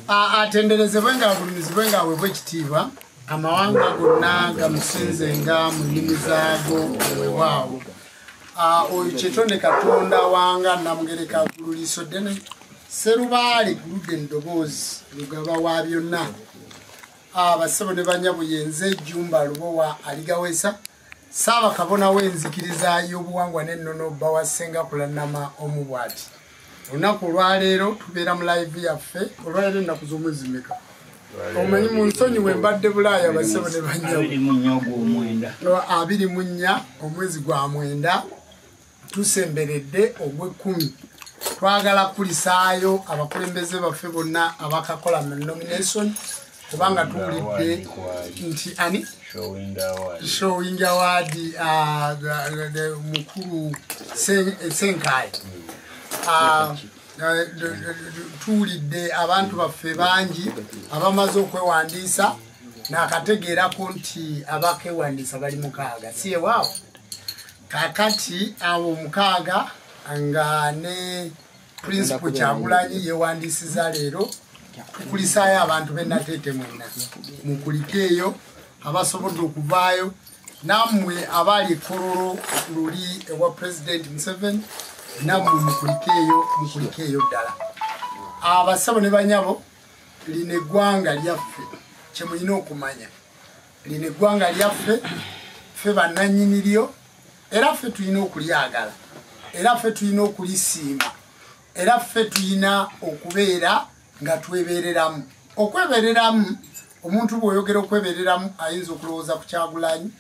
atenderezebwe nga agulumizibwe nga aweebwa ekitiibwa amawanga gonna gamusinzenga mu nnimi zaago weewaawo oyo kyetonde Katonda wanga Namugereka Gululiiso ddene Serubaale guludde endoboozi lugaba wa byonna abasebo ne banyabo yenze Jumba Lubowa Aligaweesa Ssaabakabona w'enzikiriza y'obuwangwa n'ennono Bawasenga Kulanama Omubwati olunaku olwaleero tubeera mu live yaffe olwaleero ennaku z'omwezi mmeka omanyi mu nsonyi we mbadde Bulaaya basebo ne banyabo 24 omwezi gwa mwenda tusemberedde ogw'ekkumi twagala kulisaayo abakulembeze baffe bonna abakakola mu nomination kubanga tuwulidde nti ani showing award mukulu Senkai tuwulidde abantu baffe bangi abamaze okwewandiisa n'akategeerako nti abakewandiisa bali 6 siye waawo kakati abo 6 nga ne Principal Kyagulanyi yewandiisiza leero kulisaayo abantu bennateete mwenna mukulikeeyo abasobodde okuvaayo nammwe abali ekololo luli ewa President Museveni nammwe mukulikeeyo ddala abasabo ne banyabo lino eggwanga lyaffe kyemulina okumanya lino eggwanga lyaffe ffe bannannyini lyo era ffe tulina okulyagala era ffe tulina okulisiima era ffe tulina okubeera nga twebeereramu okwebeereramu omuntu bw'oyogera okwebeereramu ayinza okulowooza ku Kyagulanyi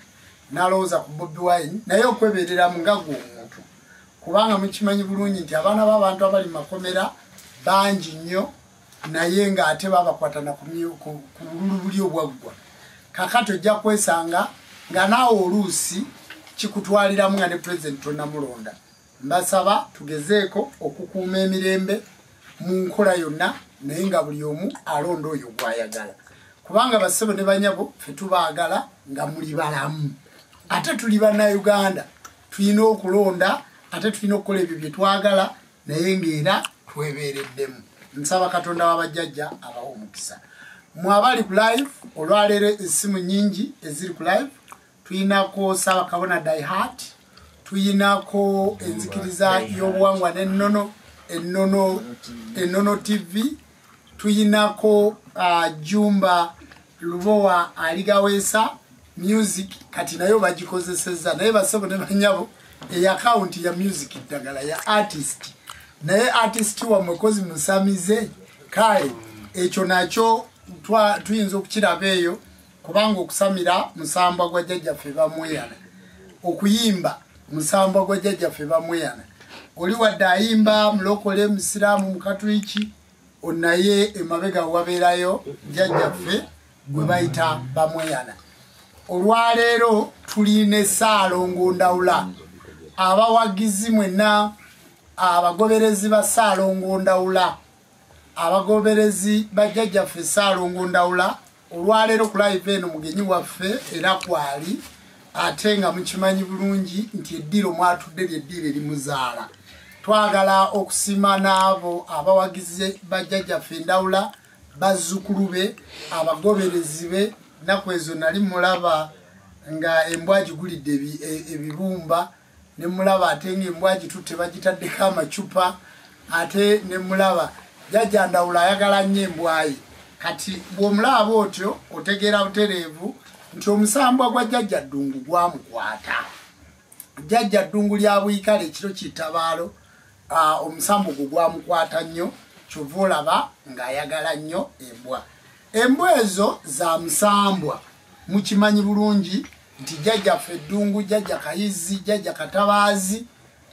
n'alowooza ku Bobi Wine naye okwebeereramu nga gw'omuntu kubanga mukimanyi bulungi nti abaana b'abantu abali makomera bangi nnyo naye ng'ate babakwatana ku bululu buli obwaggwa kakati ojja kwesanga nga naawe oluusi kikutwaliramu nga ne President tonamulonda mbasaba tugezeeko okukuuma emirembe mu nkola yonna naye nga buli omu alonda oyo gw'ayagala kubanga basebo ne banyabo ffe tubaagala nga muli balamu ate tuli bannayuganda tulina okulonda ate tulina okukola ebyo bye twagala naye ng'era twebeereddemu nsaba Katonda w'abajjajja abawa omukisa mu abali ku live olwaleero essimu nnyingi eziri ku live tuyinako Ssaabakabona Die Hard tuyinako enzikiriza y'obuwangwa n'ennono ennono TV tuyinako Jumba Lubowa Aligaweesa music kati nayo bagikozesezza naye basebo ne banyabo account ya music ddagala ya artist naye artist wamwe kozi musamize kale ekyo nakyo tuyinza okukiraba eyo kubanga okusamira musamba gwa jjajjaffe bamweyana okuyimba musamba gwa jjajjaffe bamweyana oli wadde ayimba mulokole musiraamu mukatuliki onaye emabega wabeerayo jjajjaffe gwe bayita bamweyana olwaleero tuline Ssaalongo Ndawula abawagizi mwenna abagoberezi ba Ssaalongo Ndawula abagoberezi ba jjajjaffe Ssaalongo Ndawula olwaleero ku live eno mugenyi waffe era kwali ate nga mukimanyi bulungi nti eddiro mwatudde ly'eddiro erimuzaala twagala okusiima n'abo abawagizi ba jjajjaffe Ndawula bazzukulu be abagoberezi be naku ezo nali mulaba nga embwa gigulidde ebibumba ne mulaba ate ng'embwa gitutte bagitaddeko amacupa ate ne mulaba jjajja Ndawula ayagala nnyo embwaye kati bw'omulaba otyo otegeera butereevu nti omusambwa gwa jjajja Ddungu gwamukwata jjajja Ddungu lya Bwikale ekiro kitabaalo omusambo gwe gwamukwata nnyo kyova olaba ng'ayagala nnyo embwa ezo za musambwa mukimanyi bulungi nti jjajjaffe Ddungu jjajja Kayizi jjajja Katabaazi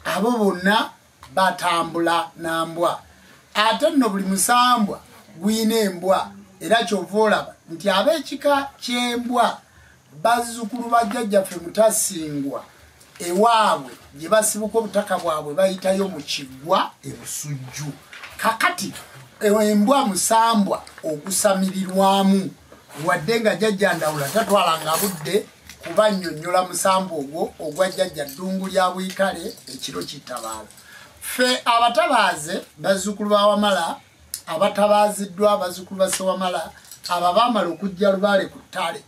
abo bonna batambula na mbwa ate nno buli musambwa gwina embwa era kyova olaba nti ab'ekika ky'embwa bazzukulu ba jjajjaffe Mutasingwa ewaabwe gye basibuka obutaka bwabwe bayitayo mu kiggwa ebusujju kakati embwa musambwa okusamirirwamu wadde nga jjajja Ndawula tatwalanga budde kubannyonnyola musambwa ogwo ogwa jjajja Ddungu lya Bwikale ekiro kitabaalo ffe abatabaaze bazzukulu ba Wamala abatabaziddwa abazukulu ba Sewamala ababamala okujja Lubaale ku ttale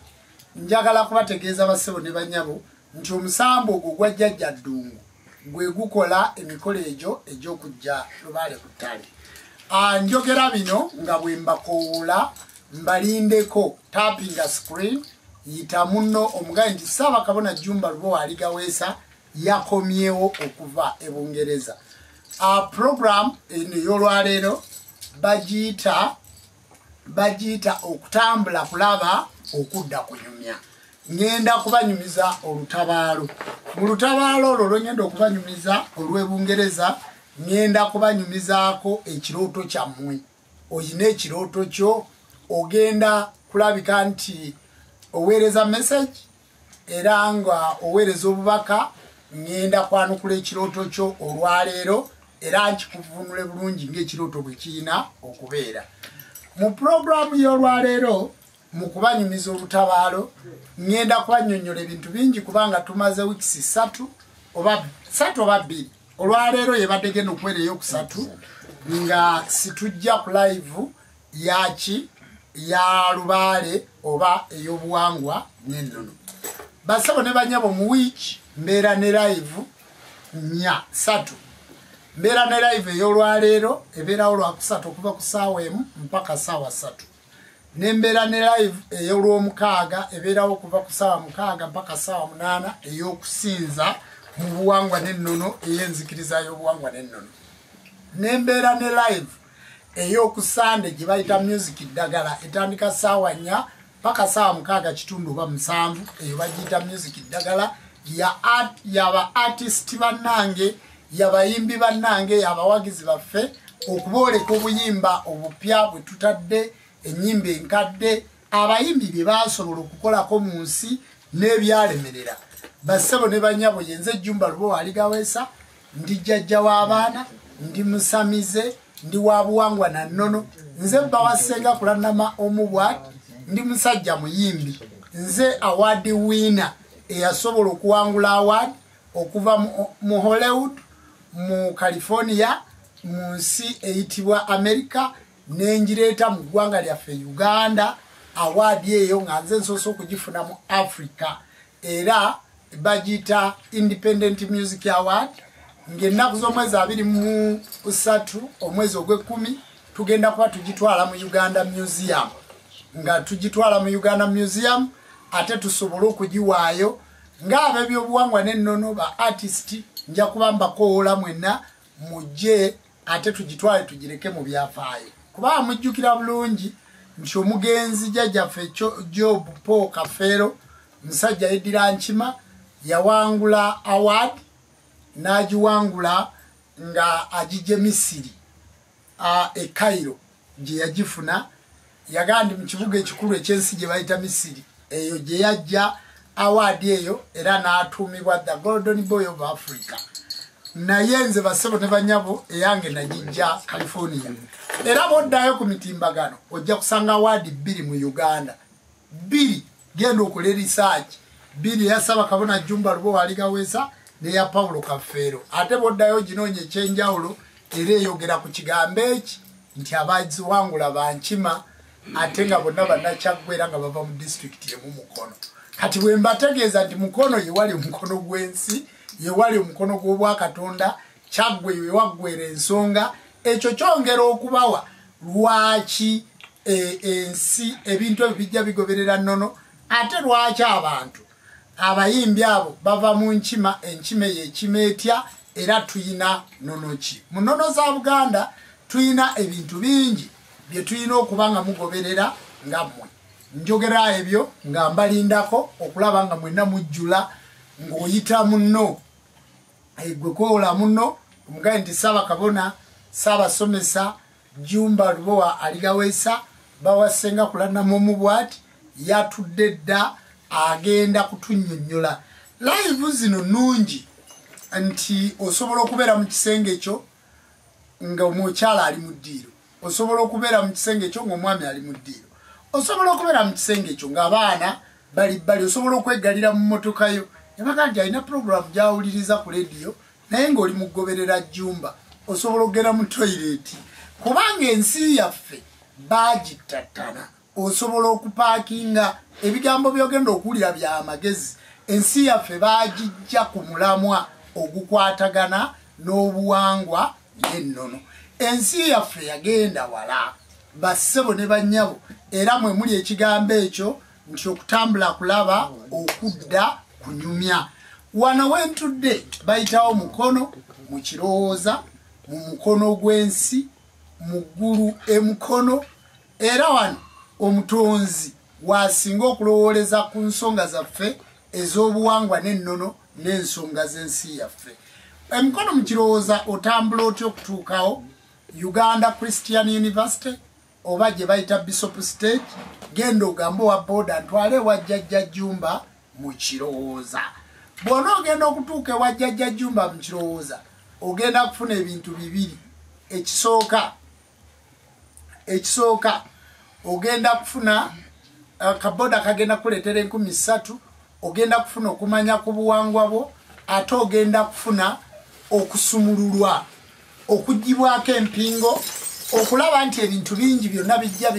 njagala kubategeeza basebo ne banyabo nti omusambo ogwo gwa Jjajja Ddungu gwe gukola emikolo egyo egy'okujja Lubaale ku ttale. Njogera bino nga bwe mbakoola mbalindeko tappinga screen yita munno omugaye nti Ssaabakabona Jjumba Lubowa Aligaweesa yakomyewo okuva e Bungereza. Program eno y'olwaleero bagiyita okutambula kulaba okudda kunyumya. Ngenda kubanyumiza olutabaalo. Mu lutabaalo olwo lwengenda okubanyumiza olw'Ebungereza ngenda kubanyumizaako ekirooto kyammwe. Oyina ekirooto kyo ogenda kulabika nti oweereza message era nga oweereza obubaka ngenda kwanukula ekirooto kyo olwaleero era nkikuvunule bulungi ng'ekirooto bwe kirina okubeera. Mu programu y'olwaleero mu kubanyumiza olutabaalo ngenda kubannyonnyola ebintu bingi kubanga tumaze wiikisi 3 oba 2. Olwaleero yebadde genda okubeera ey'okusatu nga situjja ku live yaki ya Lubaale oba ey'obuwangwa n'ennono. Basabo ne banyabo mu wiiki mbeera ne live 3. Mbeera ne live ey'olwaleero ebeerawo lwakusatu okuva ku ssaawa 1 mpaka ssaawa 3. Nembeera ne live ey'olwomukaaga ebeerawo okuva ku ssaawa 6 mpaka ssaawa 8 ey'okusinza mu buwangwa n'ennono ey'enzikiriza y'obuwangwa n'ennono. Nembeera ne live ey'okusande gye bayita music ddagala etandika ssaawa 4 mpaka ssaawa 6 oba 7 eyo bagiyita music ddagala yaba artist bannange yabayimbi bannange yabawagizi baffe okubooleka obuyimba obupya bwe tutadde ennyimba enkadde abayimbi bye basobola okukolako mu nsi n'ebyalemerera. Bassebo ne banyabo yenze Jjumba Lubowa Aligaweesa ndi jjajja w'abaana ndi musamize ndi wa buwangwa na nnono nze bawasenga kulanama omubwat ndi musajja muyimbi nze award winner eyasobola okuwangula award okuva mu Hollywood mu California mu nsi eyitibwa America nenjireeta mu ggwanga lyaffe Uganda award eyo nga nze nsoose okugifuna mu Africa era bagita Independent Music Award ng'ennaku z'omwezi 23 omwezi ogw'ekumi tugenda kuba tugitwala mu Uganda Museum nga tugitwala mu Uganda Museum ate tusobole okugiwaayo ng'ab'ebyobuwangwa n'ennono ba artist nja kuba mbakoola mwenna mujje ate tugitwale tugireke mu byafaayo kuba mujjukira bulungi nti omugenzi jjajjaffe Job Paul Kafeero musajja yeddira nkima yawangula award n'agiwangula nga agijje Misiri e Cairo gye yagifuna yagandi mu kibuga ekikulu ekyensi gye bayita Misiri eyo gye yajja award eyo era n'atuumibwa the Golden Boy of Africa. Naye nze bassebo ne banyabo eyange nagijja California era boddayo ku mitimbagano ojja kusanga award 2 mu Uganda 2 genda okola research 2 ya Ssaabakabona Jjumba Lubowa Aligaweesa neya Paulo Kafeero ate boddayo ginoonye ekyenjawulo era eyogera ku kigambo eki nti abaziwangula bankima ate nga bonna bannakyaggwa era nga bava mu district emu Mukono. Kati bwe mbategeeza nti Mukono ye wali omukono gw'ensi ye wali omukono gw'Obwakatonda Kyaggwe ye waggwera ensonga ekyo kyongera okubawa lwaki ensi ebintu ebyo bijja bigoberera nnono ate lwaki abantu abayimbi abo bava mu nkima enkima y'ekima etya era tuyina nnono ki mu nnono za Buganda tuyina ebintu bingi bye tuyina okuba nga mugoberera nga mmwe njogera ebyo nga mbalindako okulaba nga mwenna mujjula ng'oyita munno gwe kwola munno omugaye nti Ssaabakabona Ssaabasomesa Jjumba Lubowa Aligaweesa bawasenga kulannamu omubwati yatudde dda agenda kutunnyonnyola live zino nnungi nti osobola okubeera mu kisenge ekyo nga omukyala ali mu ddiiro osobola okubeera mu kisenge ekyo ng'omwami ali mu ddiiro osobola okubeera mu kisenge ekyo ng'abaana bali osobola okwegalira mu mmotoka yo yabaga nti alina programu gy'awuliriza ku lediyo naye ng'oli mugoberera Jjumba osobola okugenda mu toyireti kubanga ensi yaffe bagitatana osobola okupakinga ebigambo byogenda okuwulira bya amagezi ensi yaffe bagijja ku mulamwa ogukwatagana n'obuwangwa n'ennono ensi yaffe yagenda wala bassebo ne bannyabo era mwe muli ekigambo ekyo nti okutambula kulaba okudda kunyumya wano wentudde bayitawo mukono mu kirowooza mu mukono gw'ensi mu ggulu emukono era wano omutonzi wasinga okulowooleza ku nsonga zaffe ez'obuwangwa n'ennono n'ensonga z'ensi yaffe emikono mu kirowooza otambula otya okutuukawo Uganda Christian University oba gye bayita Bishop Stage genda ogambe wa boda ntwale wa Jjajja Jumba mu kirowooza bw'ona ogenda okutuuka ewa Jjajja Jumba mu kirowooza ogenda kufuna ebintu bibiri ekisooka ogenda kufuna akaboda kagenda kuleetera 13,000 ogenda kufuna okumanya ku buwangwa bwo ate ogenda kufuna okusumululwa okugibwako empingo okulaba nti ebintu bingi byonna bijja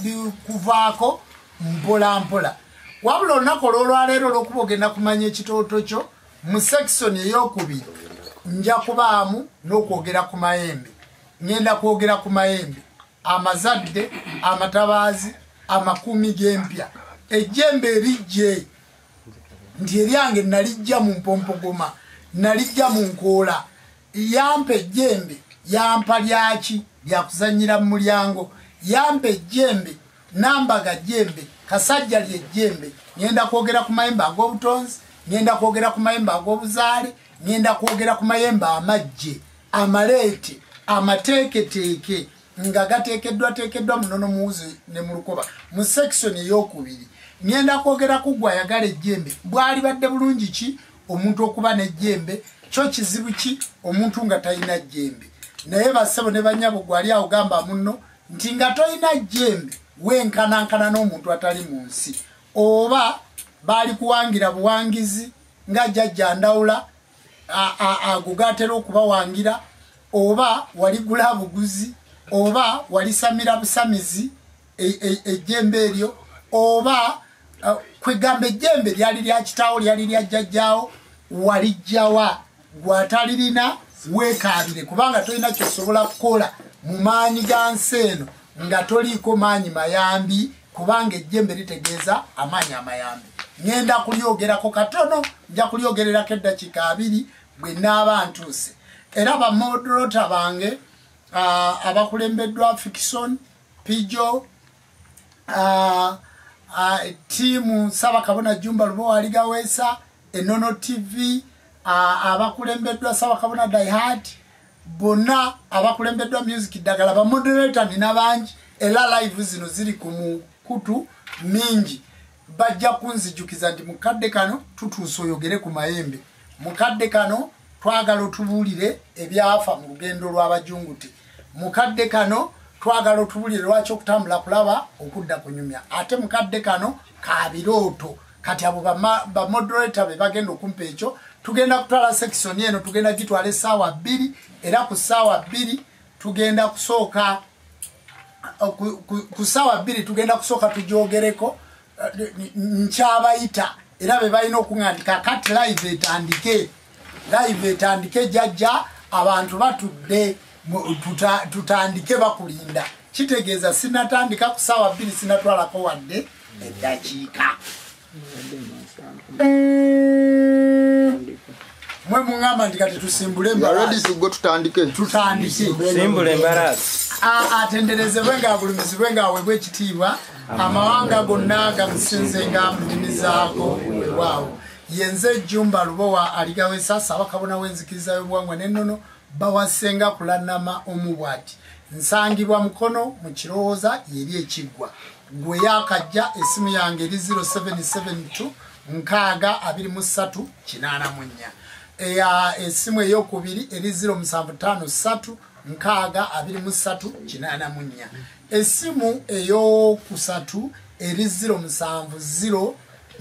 bikuvaako mpola mpola wabula olunaku olwolwaleero olw'okuba ogenda kumanya ekitooto kyo mu sekisoni ey'okubiri nja kubaamu n'okwogera ku mayembe ngenda kwogera ku mayembe amazadde amatabaazi amakuumi g'empya ejjembe erijje nti eryange nalijja mu mpompogoma nalijja mu nkoola yampa ejjembe yampa lyaki lyakuzanyira mu mulyango yampa ejjembe nambaga jjembe kasajja lyejjembe ngenda kwogera ku mayembe ag'obutonzi ngenda kwogera ku mayembe ag'obuzaale ngenda kwogera ku mayembe amajje amaleete amateeketeeke nga gateekeddwa munono muwuzi ne mu lukoba mu sekisoni ey'okubiri ngenda kwogera ku gwe ayagala ejjembe bwali badde bulungi ki omuntu okuba n'ejjembe kyo kizibu ki omuntu nga talina jjembe naye bassebo ne bannyabo gwali awo gamba munno nti nga tolina jjembe wenkanankana n'omuntu atali mu nsi oba baali kuwangira buwangizi nga Jjajja Ndawula ago gatera okubawangira oba wali gula buguzi oba wali samira busamizi ejjembe eryo oba kwegamba ejjembe lyali lya kitaawo lyali lya jjajjaawo walijjawa gwatalirina weekaabire kubanga tolina kyosobola kukola mu maanyi ga nsi eno nga toliiko maanyi mayambi kubanga ejjembe litegeeza amaanyi amayambi ngenda kulyogerako katono nja kulyogererako eddakiika 2 bwe naaba ntuuse era bamodolota bange abakulembeddwa Fikison Pijo tiimu Ssaabakabona Jumba Lubowa Aligaweesa Ennono TV abakulembeddwa Ssaabakabona Dayhard bonna abakulembeddwa Music Ddagala bamodoleta nina bangi era live zino ziri ku mukutu mingi bajja kunzijukiza nti mukadde kano tutuuse oyogere ku mayembe mukadde kano twagala otubuulire ebyafa mu lugendo lw'abajunguti mukadde kano twagala otubuulire lwaki okutambula kulaba okudda kunyumya ate mukadde kano kabirooto kati abo bamodoleta be bagenda okumpa ekyo tugenda kutwala sekisoni eno tugenda gitwala essaawa 2 era ku ssaawa 2 tugenda kusooka ku ssaawa 2 tugenda kusooka tugyogereko nkyabayita era be balina okuŋŋandika kati live etandike jjajja abantu batudde tutandike bakulinda kitegeeza sinatandika ku ssaawa 2 sinatwalako wadde eddakiika mwe muŋŋamba nti kati tusimbule atenderezebwe ng'agulumizibwe ng'aweebwa ekitiibwa amawanga gonna gamusinze ng'amudimi zaago weewaawo yenze Jumba Lubowa Aligaweesa Ssaabakabona w'enzikiriza y'obuwangwa n'ennono bawasenga kulannama omubwati nsangibwa mukono mu kirowooza yeri ekiggwa gwe yakajja esimu yange eri 0772 62384 esimu ey'okubiri eri 0753 62384 esimu ey'okusatu eri 070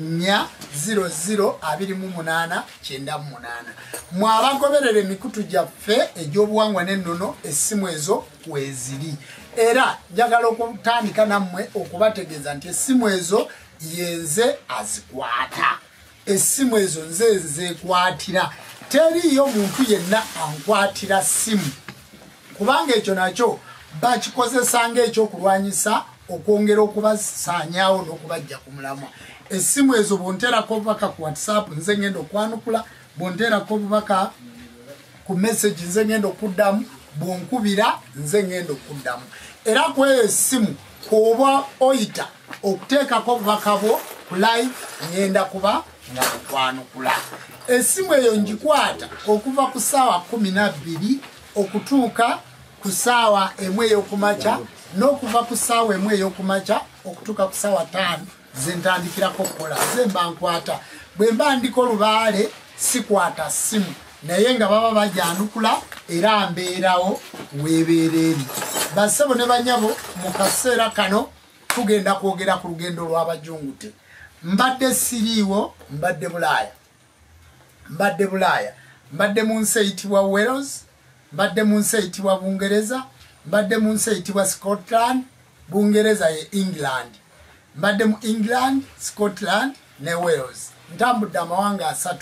4002898 mwabagoberere emikutu gyaffe egy'obuwangwa n'ennono essimu ezo weeziri era njagala okutandika nammwe okubategeeza nti essimu ezo yenze azikwata essimu ezo nze nzekwatira teriyo muntu yenna ankwatira ssimu kubanga ekyo nakyo bakikozesa ng'ekyokulwanyisa okwongera okubasaanyaawo n'okubajja ku mulamwa essimu ezo bonterako obubaka ku whatsapp nze ngenda okwanukula bonterako obubaka ku message nze ngenda okuddamu bonkubira nze ngenda okuddamu era kweyo essimu kuba oyita okuteekako obubaka bwo ku live ngenda kuba nga nkwanukula essimu eyo ngikwata okuva ku ssaawa 12 okutuuka ku ssaawa 1 ey'okumakya n'okuva ku ssaawa 1 ey'okumakya okutuuka ku ssaawa 5 ze ntandikirako okukola ze mba nkwata bwe mba ndiko lubaale sikwata ssimu naye nga baba bajanukula era mbeerawo weebeera eri bassebo ne banyabo mu kaseera kano tugenda kwogera ku lugendo lw'abajungute mbadde siriiwo mbadde bulaaya mbadde mu nsi eyitibwa Wales mbadde mu nsi eyitibwa Bungereza mbadde mu nsi eyitibwa Scotland Bungereza ye England mbadde mu England Scotland ne Wales ntambudde amawanga 3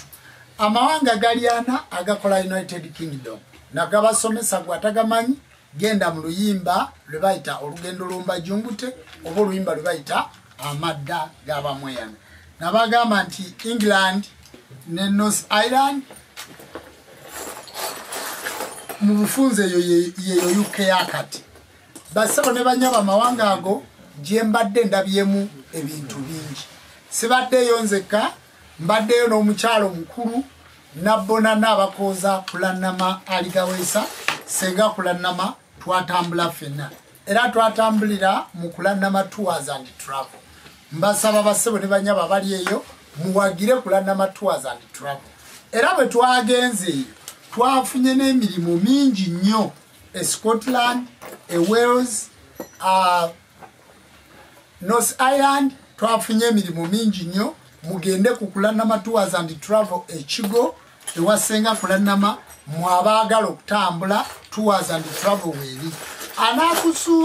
amawanga gali 4 agakola United Kingdom nagabasomesa gwatagamanyi genda mu luyimba lwe bayita olugendo lw'Abajungute oba oluyimba lwe bayita amadda g'abamweyana nabagamba nti England ne North Ireland mu bufunze yeyo UK yakati bassebo ne banyaba amawanga ago gye mbadde ndabyemu ebintu bingi sibaddeyo nzekka mbaddeyo n'omukyalo mukulu nabbona n'abakooza Kulanama Aligaweesa senga Kulanama twatambula ffenna era twatambulira mu Kulanama Tours and Travel mbasaba bassebo ne banyaba bali eyo muwagire Kulanama Tours and Travel era bwe twagenze eyo twafunye n'emirimu mingi nnyo e Scotland e Wales North Ireland twafunye emirimu mingi nnyo mugende ku Kulanama Tours and Travel ekigo ewasenga Kulanama mwabaagala okutambula Tours and Travel weeri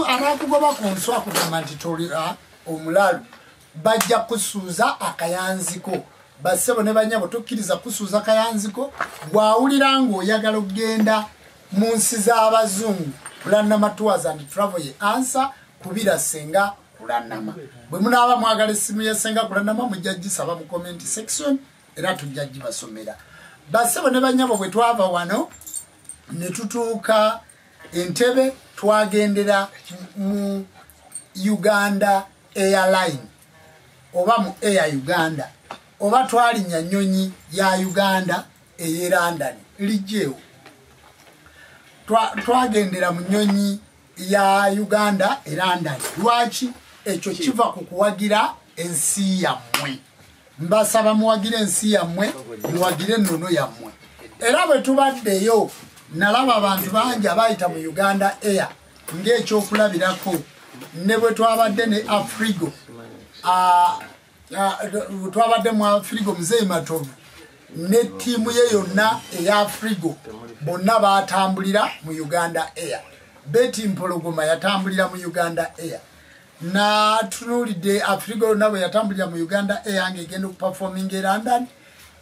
anakugoba ku nswa akugamba nti tolira omulalu bajja kusuuza akayanziko bassebo ne banyabo tokkiriza kusuuza kayanziko bwawulira ng'oyagala okugenda mu nsi z'abazungu Kulanama Tours and Travel ye ansa kubira senga Kulanama bwe munaaba mwagala essimu ya senga Kulanama mujja gisaba mu comment section era tujja gibasomera bassebo ne banyabo bwe twava wano ne tutuuka Entebbe twagendera mu Uganda Airline oba mu Air Uganda oba twalinya nnyonyi ya Uganda eye London lijjeewo twagendera mu nnyonyi ya Uganda e London lwaki ekyo kiva ku kuwagira ensi yammwe mbasaba muwagire ensi yammwe muwagire ennono yammwe era bwe tubaddeyo nalaba abantu bangi abayita mu Uganda Air ng'ekyokulabirako ne bwe twabadde ne Afrigo twabadde mu Afrigo Muzeeyi Matovu ne ttiimu ye yonna eya Afrigo bonna baatambulira mu Uganda Air Betty Mpologoma yatambulira mu Uganda Air na tunulidde Afrigo yonna bwe yatambulira mu Uganda Air ng'egenda okuperforming e London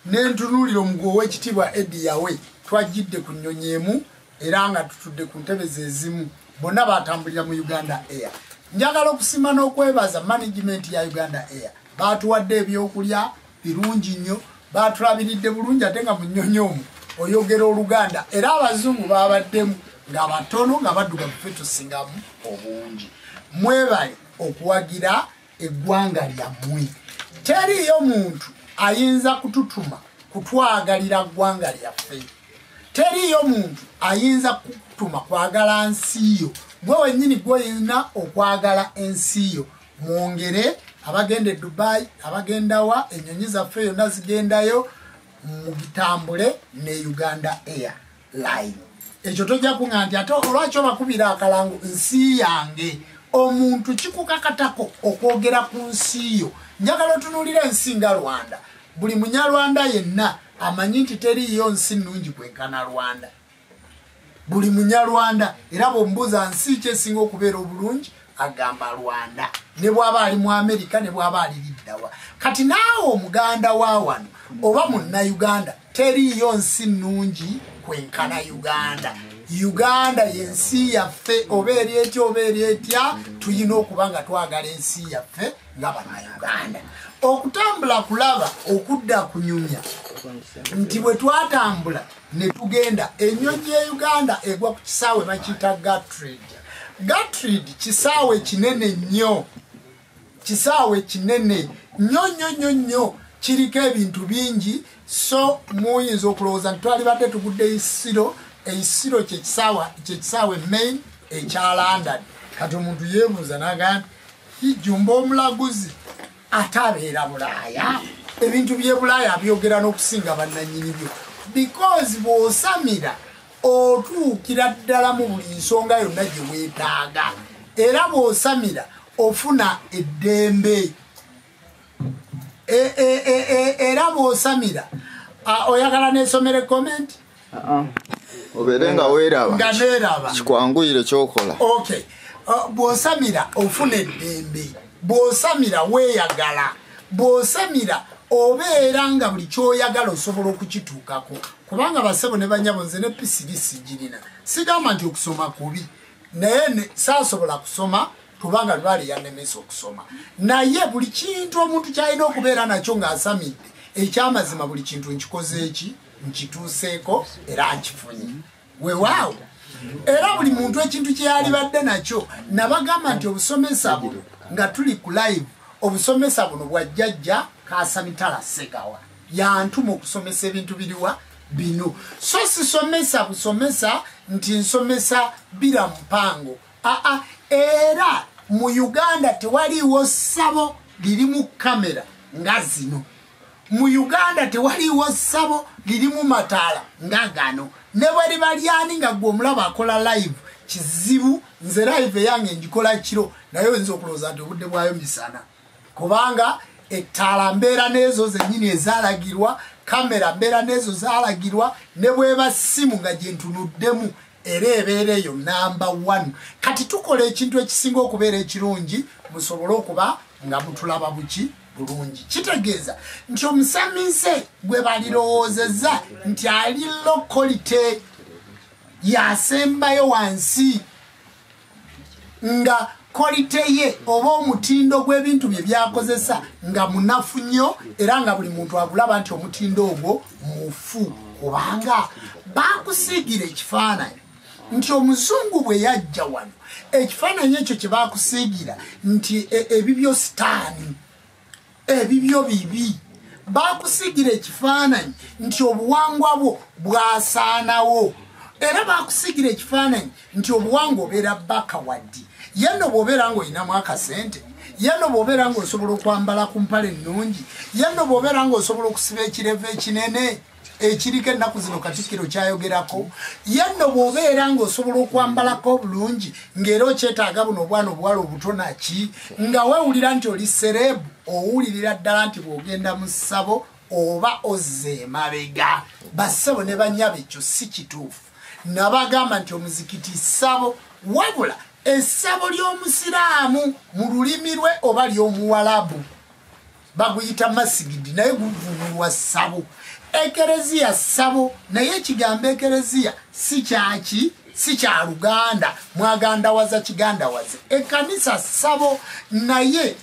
n'entunuulira omugo w'ekitiibwa Eddie Yawe twajjidde ku nnyonyi emu era nga tutudde ku ntebe ezimu bonna baatambulira mu Uganda Air njagala okusima n'okwebaza management ya Uganda Air baatuwadde ebyokulya birungi nnyo baatulabiridde bulungi ate nga mu nnyonyi omwo oyogera Oluganda era abazungu baabaddemu nga batono nga baddugavu ffe tusingamu obungi mwebale okuwagira eggwanga lyammwe teriyo muntu ayinza kututuma kutwagalira ggwanga lyaffe teriyo muntu ayinza kutuma kwagala nsi yo gwe wennyini gwoyina okwagala ensi yo mwongere abagenda e Dubai abagenda wa ennyonyi zaffe yonna zigendayo mugitambule ne Uganda Airline ekyo tojja kuŋŋa nti ate olwaki obakubira akalango nsi yange omuntu kikukakatako okwogera ku nsi yo njagala otunuulira ensi nga Rwanda buli munyarwanda yenna amanyi nti teriyo nsi nnungi kwenkana Rwanda buli munyarwanda era bw'ombuuza nsi ki esinga okubeera obulungi agamba Rwanda ne bw'aba ali mu Amerika ne bw'aba ali liddawa kati naawe omuganda wa wano oba munnayuganda teriyo nsi nnungi kwenkana Uganda yensi yaffe oba eri etya oba eri etya tuyina okuba nga twagala ensi yaffe nga bannayuganda okutambula kulaba okudda kunyumya nti bwe twatambula ne tugenda ennyonyi ya Uganda egwa ku kisaawe bakiyita Gertrude kisaawe kinene nnyo kisaawe kinene nnyo kiriko ebintu bingi so muyinza okulowooza nti twalibadde tugudde eisiro kyekisaawe main ekya London kati omuntu yeebuuza n'agamba Jumba omulaguzi ate abeera Bulaaya ebintu by'e Bulaaya abyogera n'okusinga bannannyini byo because bw'osamira otuukira ddala mu buli nsonga yonna gye weetaaga era bw'osamira ofuna eddembe era bw'osamira oyagala neesomere comment obeere nga weeraba nga neeraba kikwanguyire kyokola okay bw'osamira ofuna eddembe bw'osamira weeyagala bw'osamira obeera nga buli kyoyagala osobola okukituukako kubanga basebo ne banyabo nze ne pisirisi girina sigamba nti okusoma kubi naye saasobola kusoma kubanga lwali yanemesa okusoma naye buli kintu omuntu kyalina okubeera nakyo ng'asamidde ekyamazima buli kintu nkikoze eki nkituuseeko era nkifunye weewaawo era buli muntu ekintu kyeyalibadde nakyo nabagamba nti obusomesa buno nga tuli ku live obusomesa buno bwa jjajja Kaasamitala Ssegawa yantuma okusomesa ebintu biriwa bino so sisomesa busomesa nti nsomesa bira mpango era mu Uganda tewaliiwo ssabo liri mu kamera nga zino mu Uganda tewaliiwo ssabo liri mu mataala nga gano ne bwe liba lyani nga gwe omulaba akola live kizibu nze live yange njikola kiro naye oyinza okulowooza nti obudde bwayo misana kubanga ettaala mbeera n'ezo zennyini ezaalagirwa kamera mbeera n'ezo zaalagirwa ne bweba ssimu nga gye ntunuddemu era ebeera eyo namba 1 kati tukola ekintu ekisinga okubeera ekirungi musobole okuba nga mutulaba buki bulungi kitegeeza nti omusamize gwe balirowoozezza nti ali lokolite yasembayo wansi nga kolite ye oba omutindo gw'ebintu bye byakozesa nga munafu nnyo era nga buli muntu agulaba nti omutindo ogwo mufu kubanga bakusiigira ekifaananyi nti omuzungu bwe yajja wano ekifaananyi ekyo kye bakusiigira nti ebibyo sitaani ebibyo bibi bakusiigira ekifaananyi nti obuwangwa bwo bwasaanawo era bakusiigira ekifaananyi nti obuwangwa obeera bakawaddi yenno bw'obeera ng'olinamu akasente yenno bw'obeera ng'osobola okwambala ku mpale ennungi yenno bw'obeera ng'osobola okusiba ekirevu ekinene ekiriko ennaku zino Katikkiro kyayogerako yenno bw'obeera ng'osobola okwambalako obulungi ng'era okyetaaga buno obwana obuwala obutonaki nga weewulira nti oli serebu owulirira ddala nti bw'ogenda mu ssabo oba ozza emabega bassebo ne banyaba ekyo si kituufu nabagamba nti omuzikiti ssabo wabula essabo ly'omusiraamu mu lulimi lwe oba ly'omuwalabu baguyita masigidi naye guvunulwa ssabo ekereziya ssabo naye ekigambo ekereziya si kyaki si kya Luganda mwagandawaza kigandawaze ekkanisa ssabo naye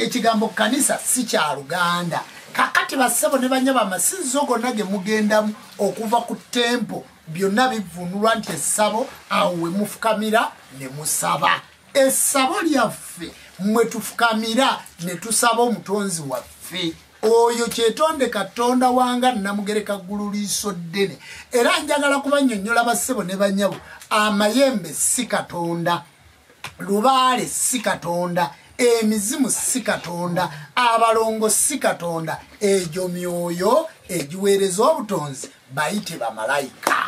ekigambo kanisa si kya Luganda kakati bassebo ne banyaba amasinzo gonna ge mugendamu okuva ku tempo byonna bivunulwa nti essabo awo we mufukamira ne musaba essabo lyaffe mwe tufukamira ne tusaba omutonzi waffe oyo kyetonde Katonda wanga Namugereka ggulu liiso ddene era njagala kubannyonnyola bassebo ne banyabo amayembe si Katonda lubaale si Katonda emizimu si Katonda abalongo si Katonda egyo myoyo egiweereza obutonzi bayite bamalayika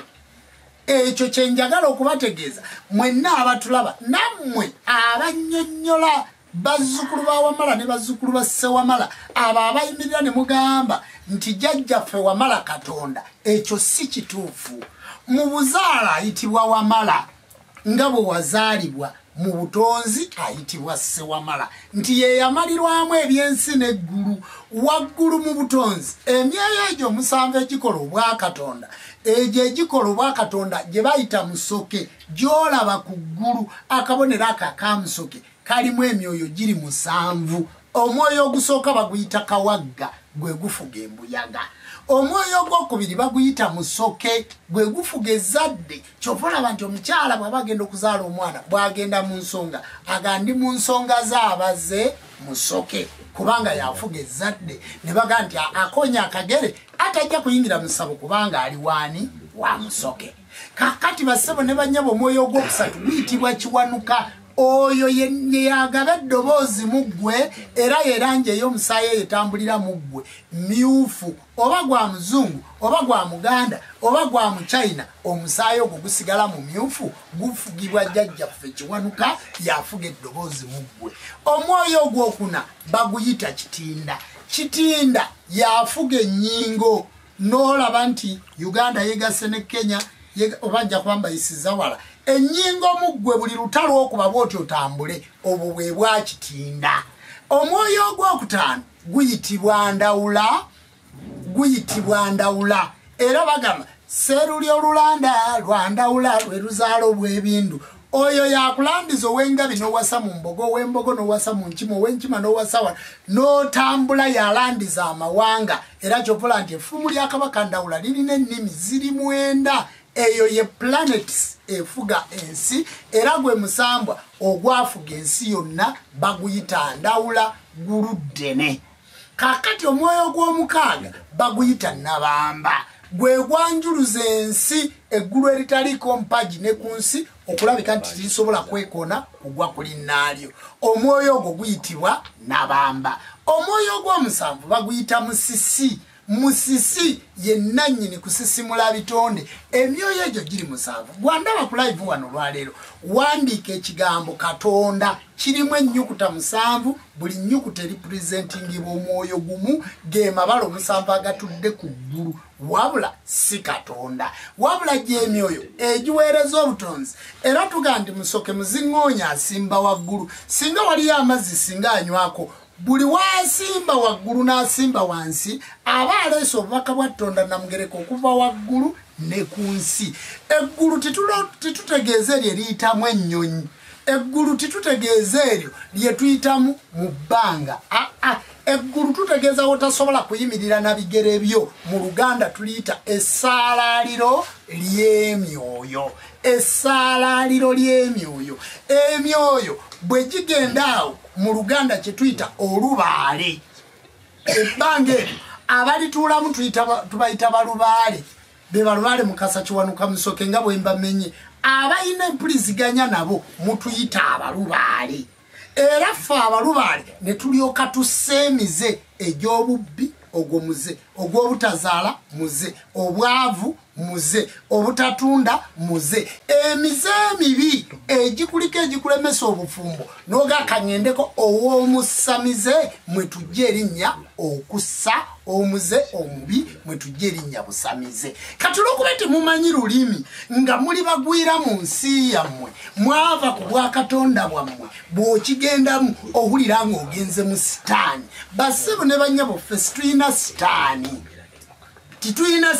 ekyo kye njagala okubategeeza mwenna abatulaba nammwe abannyonnyola bazzukulu ba Wamala ne bazzukulu ba Ssewamala abo abayimirira ne mugamba nti jjajjaffe Wamala Katonda ekyo si kituufu mu buzaala ayitibwa Wamala nga bwe wazaalibwa mu butonzi ayitibwa Ssewamala nti ye yamalirwamu ebyensi n'eggulu waggulu mu butonzi emyeyo egyo omusanvu egikola obwa Katonda egyo egikola obwa Katonda gye bayita musoke gy'olaba ku ggulu akabonero akamusoke kalimu emyoyo giri musanvu omwoyo ogusooka baguyita kawagga gwe gufuga embuyaga omwoyo ogwokubiri baguyita musoke gwe gufuga ezzadde kyova olaba nti omukyala bw'aba agenda okuzaala omwana bw'agenda mu nsonga agandi mu nsonga zaabaze musoke kubanga yafuga ezzadde ne baga nti akonya akagere atajja kuyingira mu ssabo kubanga ali waani wa musoke kakati bassebo ne bannyabo omwoyo ogwokusatu guyitibwa kiwanuka oyo yagaba eddoboozi mu ggwe era yerangi ey'omusaayi eyetambulira mu ggwe myufu oba gwa muzungu oba gwa muganda oba gwa muchina omusaayi ogwo gusigala mu myufu gufugibwa jjajjaffe kiwanuka yafuga eddoboozi mu ggwe omwoyo ogwokuna baguyita kitinda kitinda yafuga ennyingo n'olaba nti Uganda yegasse ne Kenya oba ajja kuba mbayisiza wala ennyingo mu ggwe buli lutalo okuba bw'oti otambule obwo bwe bwa kitinda omwoyo ogwokutaano guyitibwa ndawula era bagamba seruli olulanda lwandawula lwe luzaalo bw'ebindu oyo yakulandiza ow'engabi n'owasa mu mbogo ow'embogo n'owasa mu nkima ow'enkima n'owasa wala n'otambula yalandiza amawanga era ky'opola nti effumu lya Kabaka Ndawula lirina ennimi ziri 9 eyo ye planets efuga ensi era gwe musambwa ogwafuga ensi yonna baguyita ndawula guluddene kakati omwoyo gw'omukaaga baguyita nabamba gwe gwanjuluza ensi eggulu eritaliko mpagi ne ku nsi okulabika nti lisobola kwekoona kugwa ku linnaalyo omwoyo ogwo guyitibwa nabamba omwoyo gw'omusanvu baguyita musisi yenna nnyini kusisimula bitonde emyoyo egyo giri musanvu gwandaba ku live wano lwaleero wandiika ekigambo Katonda kirimu ennyukuta musanvu buli nnyukuta eripresentingibwa omwoyo gumu ge mabala omusanvu agatudde ku ggulu wabula si Katonda wabula gy'emyoyo egiweereza obutonzi era tuga nti musoke muziŋŋoonya asimba waggulu singa waliyo amazzi singa anywako buli wasimba waggulu n'asimba wansi aba aleese obubaka bwa Katonda namugereka okuva waggulu ne ku nsi eggulu titutegeeza eryo eriyitamu ennyonyi eggulu titutegeeza eryo lye tuyitamu mu bbanga eggulu tutegeeza wotasobola kuyimirira na bigere byo mu Luganda tuliyita essaalaaliro ly'emyoyo essaalaaliro ly'emyoyo emyoyo bwe gigenda awo mu Luganda kye tuyita olubaale ebbanga eryo abalituulamu tubayita balubaale be balubaale Mukasa Kiwanuka Musoke nga bwe mbamenye abalina empuliziganya nabo mutuyita abalubaale era ffe abalubaale ne tulyoka tuseemize egy'obubbi ogwo muze ogw'obutazaala muze obwavu muze obutatunda muze emize emibi egikuliko egikulemesa obufumbo n'ogakanyendeko ow'omusamize mwe tujja erinnya okussa omuze omubi mwe tujja erinnya busamize kati olw'okuba temumanyi lulimi nga muli bagwira mu nsi yammwe mwava ku bwa Katonda bwammwe bw'okigendamu owulira ng'ogenze mu sitaani bassebo ne bannyabo ffe situyina sitaani tituyina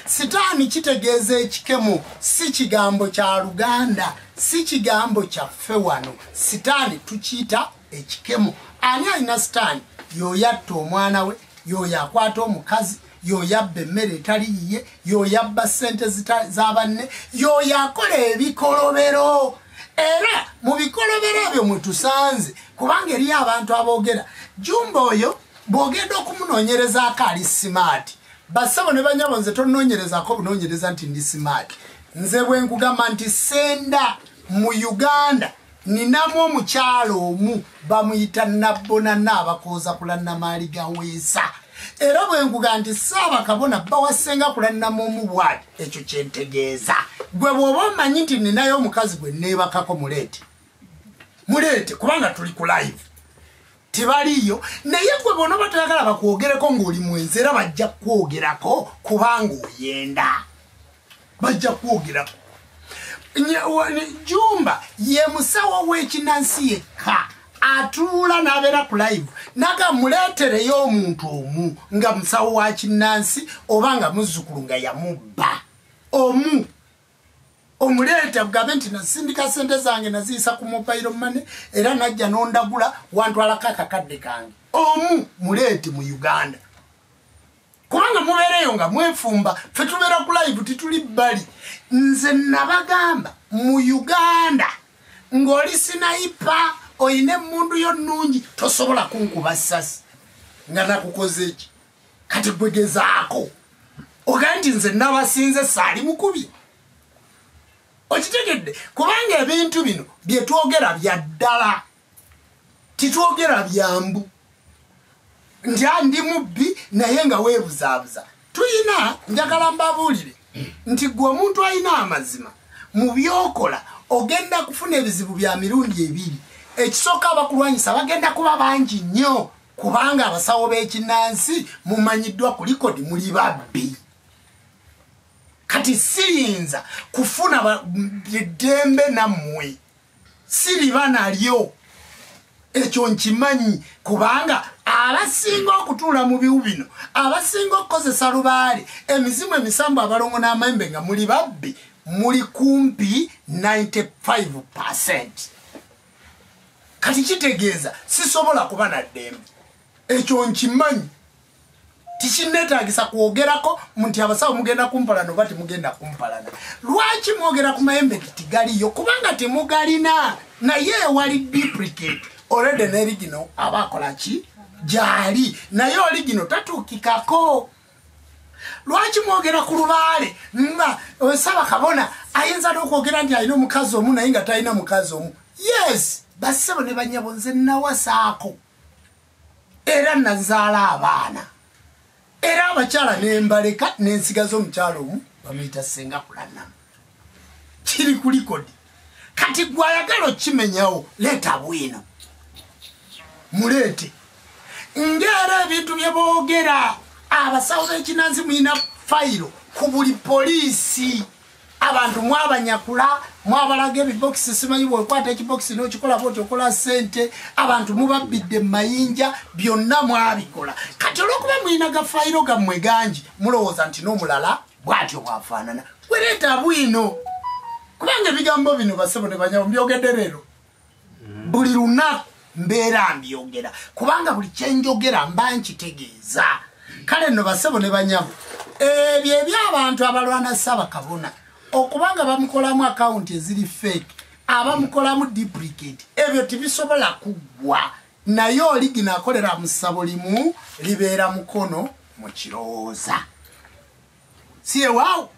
sitaani kitegeeza ekikemo si kigambo kya Luganda si kigambo kyaffe wano sitaani tukiyita ekikemo ani alina sitaani yoyatta omwana we yoyo akwata omukazi yoyo abba emmere etali yiye yoyo abba ssente z'abanne yoyo akola ebikolobero era mu bikolobero ebyo mwe tusanze kubanga eriyo abantu aboogera Jumba oyo bw'ogenda okumunoonyerezaako ali simaati bassebo ne bannyabo nze tonoonyerezaako bunoonyereza nti ndi simaati nze bwe nkugamba nti senda mu Uganda ninamu omukyalo omu bamuyita Nabbona Naabakooza kula Namaali Gaweesa era bwe nguga nti Ssaabakabona bawasenga kulannamu omubwati ekyo kyentegeeza gwe bw'oba omanyi nti ninayo omukazi gwe neebakako muleete kubanga tuli ku live tebaliyo naye gwe bona batayagala bakwogereko ng'oli mwenzi era bajja kwogerako kubanga oyenda bajja kwogerako. Jumba ye musawo w'ekinnansi yekka atuula n'abeera ku live naga muleetereyo omuntu omu nga musawo wa kinnansi oba nga muzzukulu nga yamubba omu omuleeta bugabe nti nasindika sente zange naziyisa ku mobile money era najja n'ondagula wantwalako akakadde kange omu muleete mu Uganda kubanga mubeereyo nga mwefumba ffe tubeera ku live tituli bbali. Nze nabagamba mu Uganda ng'oli sinayipa oyine emmundu yo nnungi tosobola kunkuba ssasi nga nakukoze eki kati gwe gezaako ogaa nti nze nabasinze saali mukubi okitegedde kubanga ebintu bino bye twogera bya ddala titwogera byambu nti ndi mubbi naye nga weebuzaabuza. Tuyina njagala mbabuulire nti gwe omuntu alina amazima mu byokola ogenda kufuna ebizibu bya mirundi ebiri. Ekisooka abakulwanyisa bagenda kuba bangi nnyo kubanga abasawo b'ekinnansi mumanyiddwa ku likodi muli babbi. Kati siyinza kufuna ddembe nammwe siriba nalyo ekyo nkimanyi kubanga abasinga okutuula mu biwu bino abasinga okukozesa lubaale emizimu emisambu abalongo n'amayembe nga muli babbi muli kumpi 95%. Kati kitegeeza sisobola kuba na ddembe ekyo nkimanyi tikinneetaagisa kwogerako nti abasawo mugenda kumpalana oba temugenda kumpalana. Lwaki mwogera ku mayembe tigaliyo kubanga temugalina naye wali duplicate already n'erigino abakola ki gyali naye oligino tatuukikako. Lwaki mwogera ku lubaale nga Ssaabakabona ayinza n'okwogera nti alina omukazi omu naye nga talina mukazi omu. Yes bassebo ne banyabo nze nawasaako era nazaala abaana era abakyala nembaleka nensigaza omukyalo omu bamuyita Ssenga Kulannamu kiri ku likodi. Kati gwayagala okimenyawo leeta bwino muleete ngera ebintu bye boogera abasawo b'ekinnansi muyina fayiro ku buli poliisi abantu mwabanyakula mwabalaga ebibokisi simanyi bwekwata ekibokisi n'okikola bwoti okola ssente abantu mubabbidde mu mayinja byonna mwabikola. Kati olw'okuba muyina gafayiro gammwe gangi mulowooza nti n'omulala bw'atyo bwafaanana wereeta bwino kubanga ebigambo bino bassebo ne banyabo mbyogedde leero buli lunaku mbeera mbyogera kubanga buli kyenjogera mba nkitegeeza. Kale nno bassebo ne banyabo ebyo eby'abantu abalwana Ssaabakabona okubanga bamukolamu akawunti eziri fake abamukolamu duplicate ebyo tibisobola kuggwa naye oligina akolera mu ssabo limu libeera mukono mu kirowooza. Si ewaawo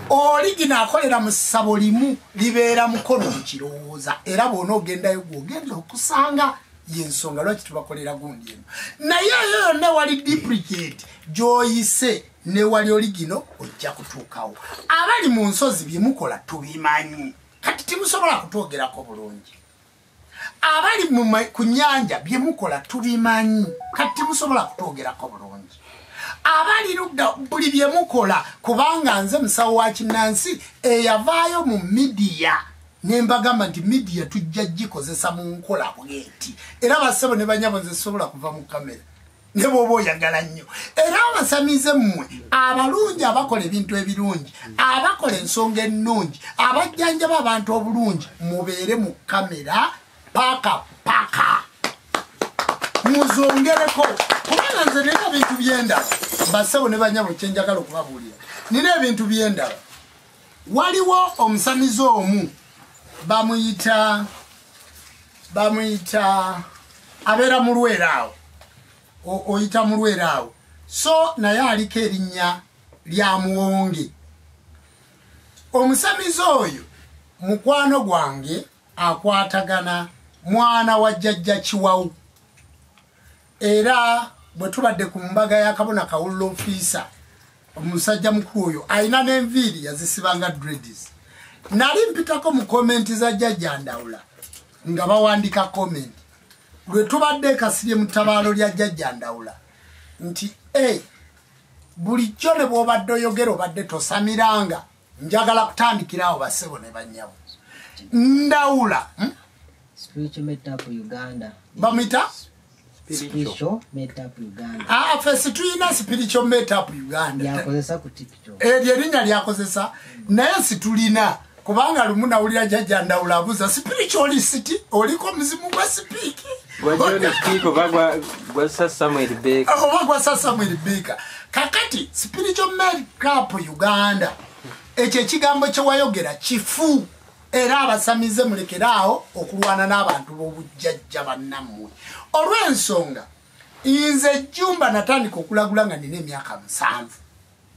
oligina akolera mu ssabo limu libeera mukono mu kirowooza era bw'ona ogendayo gw'ogenda okusanga yensonga lwaki tubakolera gundi eno naye eyo yonna wali duplicate gy'oyise ne wali oligino ojja kutuukawo. Abali mu nsozi byemukola tubimanyi kati timusobola kutwogerako bulungi. Abali ku nnyanja byemukola tubimanyi kati timusobola kutwogerako bulungi. Abali ludda buli byemukola kubanga nze musawo wa kinnansi eyavaayo mu midiya nembagamba nti midiya tujja gikozesa mu nkola bweti era bassebo ne banyabo nze sobola kuva mu kamera ne bw'oba oyagala nnyo era abasamize mmwe abalungi abakola ebintu ebirungi abakola ensonga ennungi abajjanjaba abantu obulungi mubeere mu kamera paka muzongereko kubanga nze nina ebintu by'endala bassebo ne banyabo kyenjagala okubabuulira nina ebintu by'endala. Waliwo omusamize omu bamuyita abeera mu Lweraawo oyita mu Lweraawo so naye aliko erinnya lya Muwonge. Omusamize oyo mukwano gwange akwatagana mwana wa jjajja Kiwawu era bwe tubadde ku mbaga ya kabona kawulo officer omusajja mukulu oyo ayina n'enviiri yazisibanga dreads nali mpitako mu comment za Jjajja Ndawula nga bawandika comment lwe tubadde kasirye mu tabaalo lya Jjajja Ndawula nti bulijjo ne bw'obadde oyogera obadde tosamiranga njagala kutandikirawo basebo ne bannyabo Ndawula Spiritual Meetup Uganda. Bamita? Spiritual Meetup Uganda. Fesi tuyina Spiritual Meetup Uganda. Yakozesa ku TikTok. Lyerinnya lyakozesa naye situlina kubanga lumu nawulira Jjajja Ndawula abuuza spiritualist oliko muzimu gwa sipiiki. Wajoni speak oba Samuel Baker. Oba gwa Samuel Baker. Kakati Spiritual Meetup Uganda ekyo ekigambo kye wayogera kifu. Era abasamize mulekeraawo okulwana n'abantu b'obujjajja bannammwe olw'ensonga nze Jjumba natandika okulagula nga nina emyaka 7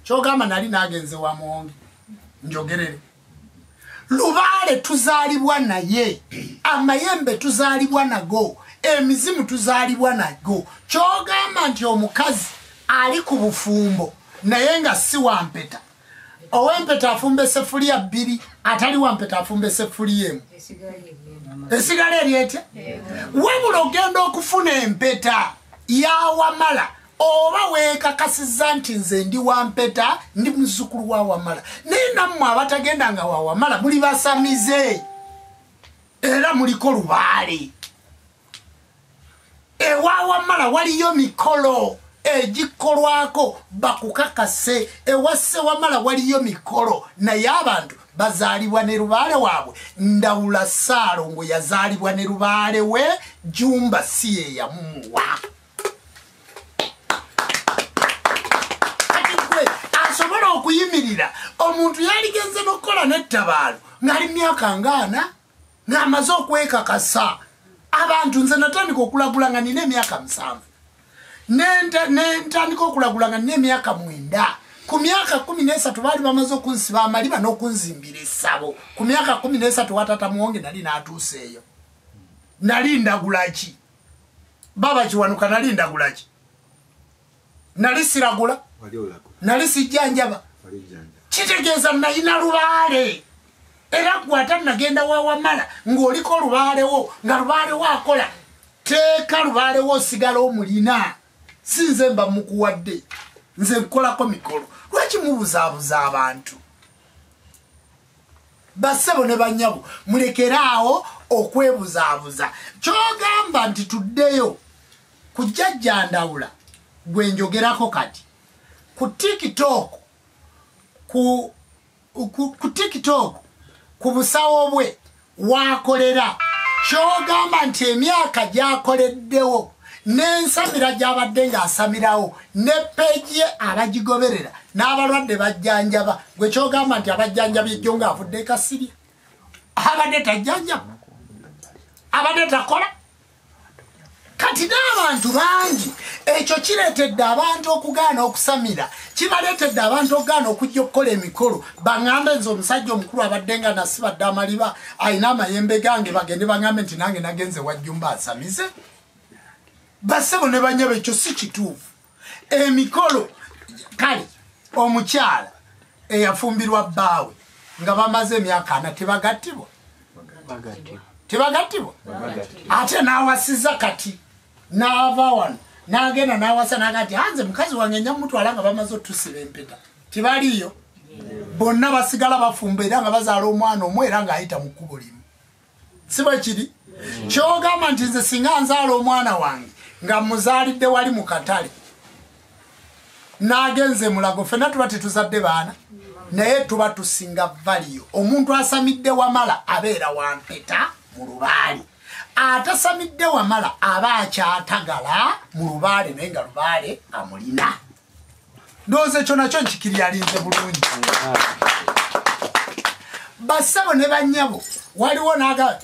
kyogamba nali nagenze wa Muwonge njogerere Lubaale tuzaalibwa naye amayembe tuzaalibwa nago emizimu tuzaalibwa nago kyogamba nti omukazi ali ku bufumbo naye nga si wampeta owempeta afumbe sefuliya 2 atali wampeta afumbe sefuliya 1 esigala eryetya wabula ogenda okufuna empeta yawamala oba weekakasiza nti nze ndi wampeta ndi muzzukulu wa Wamala naye nammwe abatagenda nga wa Wamala muli basamize era muliko Lubaale ewa Wamala waliyo mikolo egikolwako bakukakase ewasse Wamala waliyo mikolo naye abantu bazaalibwa ne Lubaale waabwe Ndawula Ssaalongo yazaalibwa ne Lubaale we Jjumba si ye yamuwa kati gwe asobola okuyimirira omuntu yaligenze n'okukola n'ettabaalo ng'ali myaka ngaana ng'amaze okwekakasa abantu nze natandika okulagula nga nina emyaka 7 nentandika okulagula nga nina emyaka 9 ku myaka 13 baali bamaze okunsiba amaliba n'okunzimbira essabo ku myaka 13 watata Muwonge nali n'atuuseeyo nali ndagula ki baba Kiwanuka nali ndagula ki nali siragula nali sijjanjaba kitegeeza nalina Lubaale era gwata nagenda wa Wamala ng'oliko Lubaalewo nga Lubaalewo akola teeka Lubaalewo osigala omulina sinze mba mukuwadde nze nkolako mikolo lwaki mubuzaabuza abantu bassebo ne bannyabo mulekeraawo okwebuzaabuza kyogamba nti tuddeyo ku Jjajja Ndawula gwe njogerako kati ku TikTok ku TikTok ku busawo bwe wakolera kyogamba nti emyaka gyakoleddewo n'ensamira gy'abadde ng'asamirawo ne peegi ye abagigoberera n'abalwadde bajjanjaba gwe kyogamba nti abajjanjaba ejjo ng'avudde ekasirya abadde tajjanjaba abadde takola kati n'abantu bangi ekyo kireetedde abantu okugaana okusamira kibaleetedde abantu okugaana okujja okukola emikolo baŋŋambe nze omusajja omukulu abadde nga nasibadde amaliba ayina amayembe gange bagende baŋŋambe nti nange nagenze wa Jjumba asamize bassebo ne bannyabo ekyo si kituufu emikolo kale omukyala eyafumbirwa bbaawe nga bamaze emyaka 4 tebagattibwa ate n'awasiza kati n'ava wano n'agenda n'awasa n'agati hanze mukazi wange nyamutwala nga bamaze otusiba empeta tibaliyo bonna basigala bafumba era nga bazaala omwana omwe era ng'ayita mu kkubo limu si bwe kiri kyogamba nti nze singa nzaala omwana wange nga muzaalidde wali mu katale n'agenze mulago ffenna tuba tetuzadde baana naye tuba tusinga valiyo omuntu asamidde Wamala abeera wampeta mu Lubaale atasamidde Wamala aba akyatagala mu Lubaale naye nga Lubaale amulina ndowooza ekyo nakyo nkikiryalinze bulungi bassebo ne bannyabo waliwo n'agaba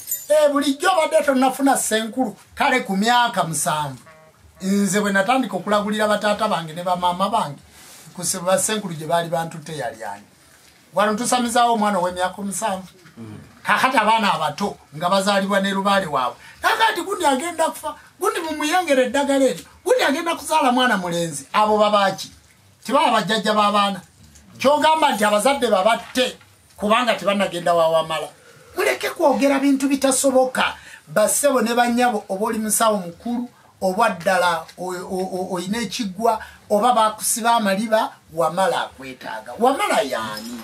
bulijjo obadde tonnafuna ssenkulu kale ku myaka 7 nze bwe natandika okulagulira bataata bange ne bamaama bange kuseba ssenkulu gye baali bantutte yali ani wano tusamizaawo omwana ow'emyaka 7 kakati abaana abato nga bazaalibwa ne Lubaale waabwe kakati gundi agenda kufa gundi mumuyengera eddagala eryo gundi buli agenda kuzaala mwana mulenzi abo babaki tebaba bajjajja b'abaana kyogamba nti abazadde babatte kubanga tebanagenda wawamala muleke kwogera bintu bitasoboka bassebo ne bannyabo oba oli musawo mukulu oba ddala oyina ekiggwa oba bakusiba amaliba wamala akwetaaga wamala yaani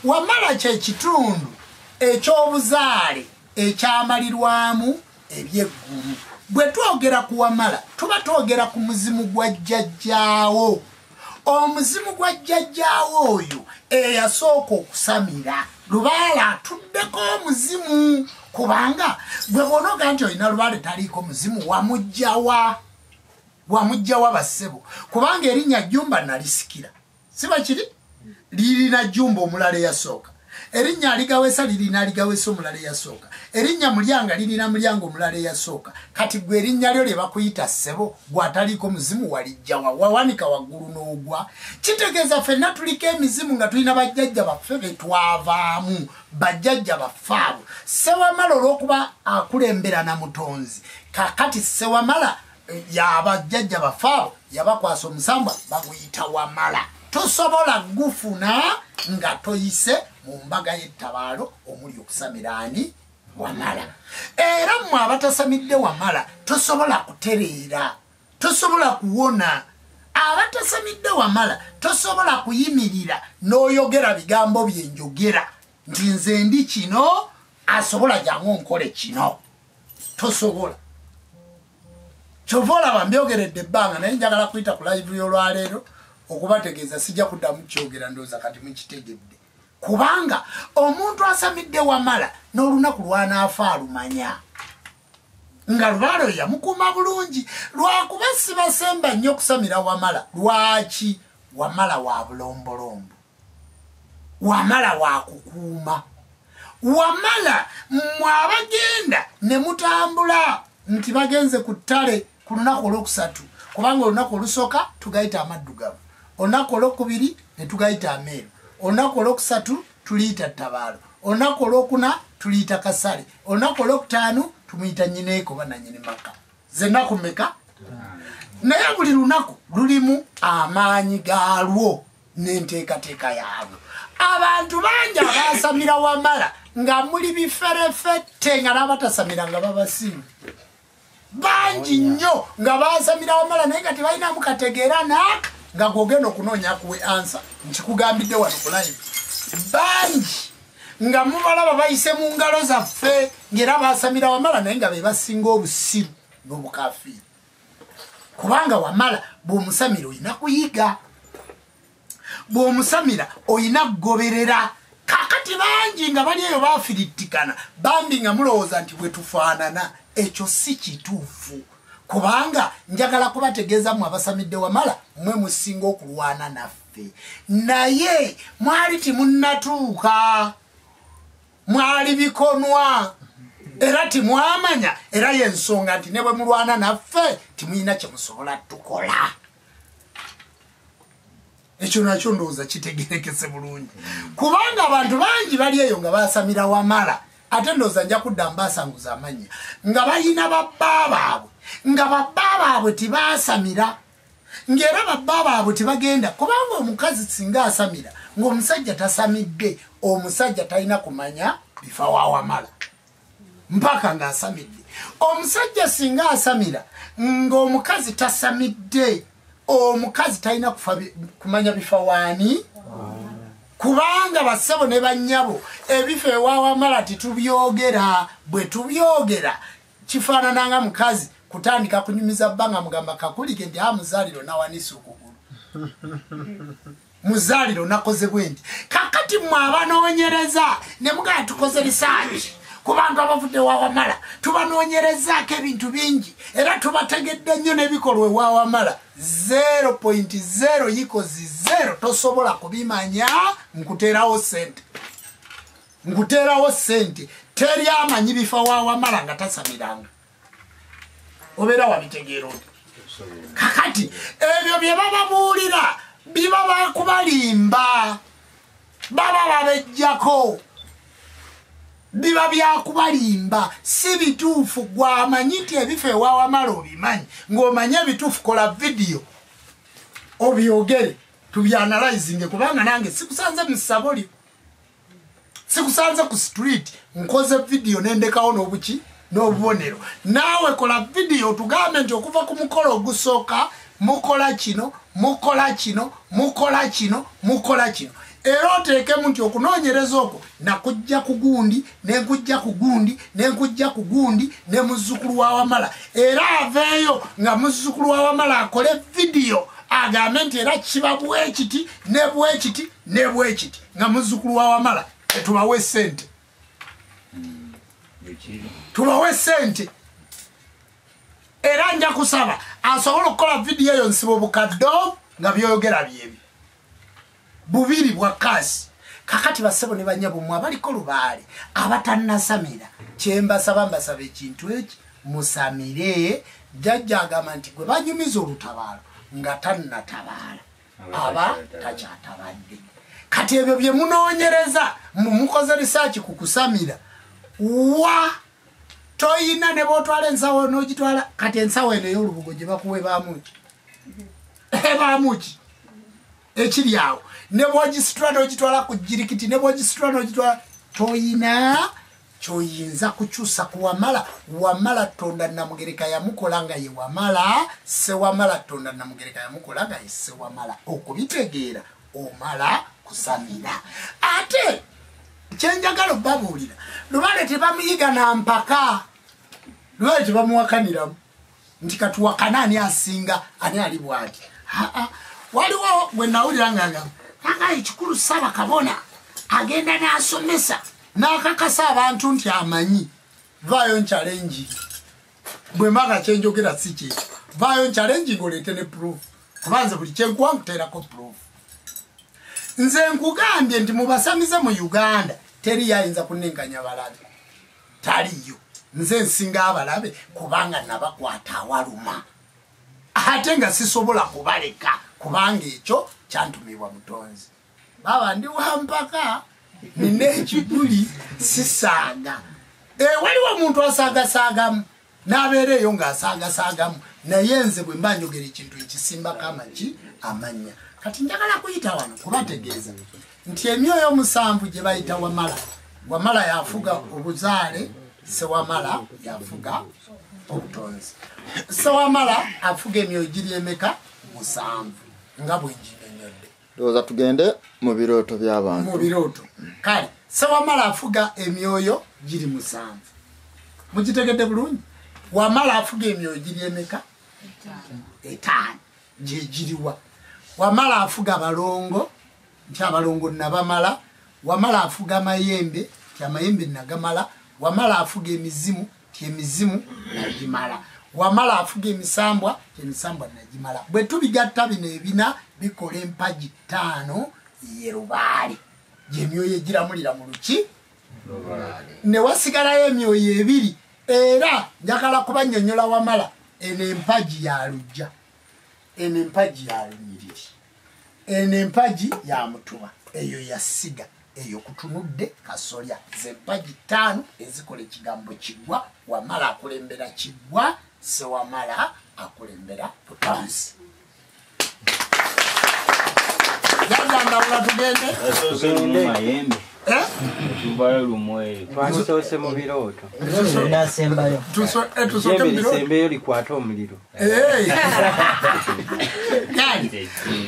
wamala kyekitundu ekyobuzaale ekyamalirwamu ebyeggulu bwe twogera ku wamala tuba twogera ku muzimu gwa jjajjaawo omuzimu gwa jjajjaawo oyo eyasooka okusamira Lubaala atuddeko omuzimu kubanga gwe bonoga nti olina Lubaale taliiko muzimu wamugjawa bassebo kubanga erinnya Jjumba nalisikira siba kiri lirina Jjumba omulala eyasooka erinnya Aligawesa lirina Aligawesa omulala eyasooka erinnya Mulyanga lirina Mulyango omulala eyasooka kati gwe erinnya lyo lye bakuyita ssebo gwataliiko muzimu walijjawa wawanika waggulu n'ogwa kitegeeza ffenna tuliko emizimu nga tulina bajjajja baffe be twavaamu bajjajja baffe abo Ssewamala olw'okuba akulembera na mutonzi kakati Ssewamala yabajjajja baffe abo yabakwasa omusambwa baguyita Wamala tosobola gufuna nga toyise mu mbaga y'ettabaalo omuli okusamiraani Wamala era mmwe abatasamidde Wamala tosobola kutereera tosobola kuwona abatasamidde Wamala tosobola kuyimirira n'oyogera bigambo byenjogera nti nze ndi kino asobola jangu nkole kino tosobola kyova olaba mbyogeredde ebbanga naye njagala kuyita ku live y'olwaleero okubategeeza sijja kuddamu kyogera ndowooza kati mukitegedde kubanga omuntu asamidde Wamala n'olunaku lwanaafa alumanya nga Lubaale oyo yamukuuma bulungi lwakuba sibasemba nnyo okusamira Wamala lwaki Wamala wa bulombolombo Wamala wa kukuuma Wamala mmwe abagenda ne mutambula nti bagenze ku ttale ku lunaku olwokusatu kubanga olunaku olusooka tugayita amaddugavu olunaku olwokubiri ne tugayita ameeru olunaku olwokusatu tuliyita Ttabaalo olunaku olwokuna tuliyita Kasale olunaku olwokutaano tumuyita Nyineeko bannannyini maka zennaku mmeka naye buli lunaku lulimu amaanyi gaalwo n'enteekateeka yaalwo abantu bangi abasamira Wamala nga muli biferefette nga n'abatasamira nga babasinga bangi nnyo nga basamira Wamala naye nga tebalinamu kategeera naaka nga gwogenda okunoonya kuwe ansa nkikugambidde wano ku live bangi nga mubalaba bayise mu ngalo zaffe ng'era basamira Wamala naye nga be basinga obusiru n'obukafiiri kubanga Wamala bw'omusamira olina kuyiga bw'omusamira olina kugoberera kakati bangi nga bali eyo bafirittikana bambi nga mulowooza nti bwe tufaanana ekyo si kituufu kubanga njagala kubategeeza mmwe abasamidde Wamala mmwe musinga okulwana naffe naye mwali timunnatuuka mwali bikonwa era timwamanya era y'ensonga nti ne bwe mulwana naffe timuyina kye musobola tukola ekyo nakyo ndowooza kitegerekese bulungi kubanga abantu bangi bali eyo nga basamira Wamala ate ndowooza nja kudda mbasanguza amanya nga balina babba baabwe nga babba baabwe tibasamira ng'era babba baabwe tibagenda kubanga omukazi singa asamira ng'omusajja tasamidde omusajja talina kumanya bifa wa Wamala mpaka ng'asamidde omusajja singa asamira ng'omukazi tasamidde omukazi talina kumanya bifa waani kubanga bassebo ne bannyabo ebifo ewa Wamala titubyogera bwe tubyogera kifaanananga mukazi kutandika kunyumiza bbanga mugamba kakulike nti muzaaliro nawanisa okugulu muzaaliro nakoze bwendi kakati mmwe abanoonyereza ne mugamba tukoze risaaki ku bantu abavudde wa Wamala tubanoonyerezaako ebintu bingi era tubategedde nnyo n'ebikolwa ewa Wamala 0.0 tosobola kubimanya nkuteerawo sente teri amanyi bifa wa Wamala nga tasamiranga obeera wabitegeera kakati ebyo bye bababuulira biba bakubalimba baba babejjako biba byakubalimba si bituufu gwamanyi nti ebifa ewawamala obimanyi ng'omanye ebituufu kola video obyogere tubyanalizinge kubanga nange sikusanze mu Saboli sikusanze ku street nkoze video nendekawo n'obuki n'obubonero naawe kola video tugambe nti okuva ku mukolo ogusooka mukola kino mukola kino mukola kino mukola kino era oteekemu nti okunoonyereza okwo nakujja ku gundi nenkujja ku gundi nenkujja ku gundi ne muzzukulu wa Wamala era aveeyo nga muzzukulu wa Wamala akole video agambe nti era kiba bwekiti ne bwekiti ne bwekiti nga muzzukulu wa Wamala tubawe ssente tubawe ssente era nja kusaba asobola okukola video eyo nsibo bukaddo nga byoyogera byebi bubiri bwa kasi kakati basebo ne banyabo mwe abaliko lubaale abatannasamira kyembasaba mbasaba ekintu eki musamire jjajja agamba nti gwe banyumiza olutabaalo nga tannatabaala aba takyatabadde kati ebyo bye munoonyereza mukoze research ku kusamira wa toyina ne botwala ensawo n'ogitwala kati ensawo eno ey'olubugo gye bakuwe bamuki bamuki ekiri awo ne bwogisitula n'ogitwala ku jirikiti ne bwogisitula n'ogitwala toyina kyoyinza kukyusa ku Wamala Wamala Tonda Namugereka yamukola nga ye Wamala se Wamala Tonda Namugereka yamukola nga ye se Wamala okubitegeera omala kusamira ate kyenjagala babuulira lubaale tebamuyiga na mpaka lubaale tebamuwakaniramu nti katuwakana ani asinga ani ali bwati waliwo bwe nawulira ngagamba anga ekikulu saba kabona agenda n'asomesa n'akakasa abantu nti amanyi vaayo nchallenge bwe mbaga kyenjogera si kye vaayo nchallenge ngoleete ne proof kubanze buli kyenkuwa nkuteerako proof nze nkugambye nti mubasamize mu Uganda teri yayinza kunenkanya balabe taliyo nze nsinga abalabe kubanga nabakwata awaluma ate nga sisobola kubaleka kubanga ekyo kyantumibwa Mutonzi baba ndi wampaka nina ekibuli sisaaga waliwo omuntu asaagasagamu n'abeereeyo ng'asaagasagamu naye nze bwe mba njogera ekintu ekisimbako amanya kati njagala kuyita wano kubategeeza nti emyoyo 7 gye bayita Wamala Wamala yafuga obuzaale se Wamala yafuga obutonzi se Wamala afuga emyoyo giri emeka 7 nga bwe njinyonnyodde ndowooza tugende mu birooto by'abantu mu birooto kale se Wamala afuga emyoyo giri 7 mukitegedde bulungi Wamala afuga emyoyo giri emeka 5 gye giriwa Wamala afuga abalongo nti abalongo nabamala Wamala afuga amayembe nti amayembe nagamala Wamala afuga emizimu nti emizimu nagimala Wamala afuga emisambwa nti emisambwa nagimala bwe tubigatta bino ebina bikola empagi 5 yerubaali gyemyoyo egiramulira mu luki ne wasigalayo emyoyo 2 era njagala kubannyonnyola Wamala eno empagi ya lujja eno empagi ya lunyiriri eno empagi ya mutuba eyo yasiga eyo kutunudde kasolya ze empagi 5 ezikola ekigambo Kiggwa Wamala akulembera Kiggwa se Wamala akulembera Butonzi yagamba wala tugende mayembe tubayo lumwe twasoose mu birooto nasembayo tusoke mu birooto sembeyo likwata omuliro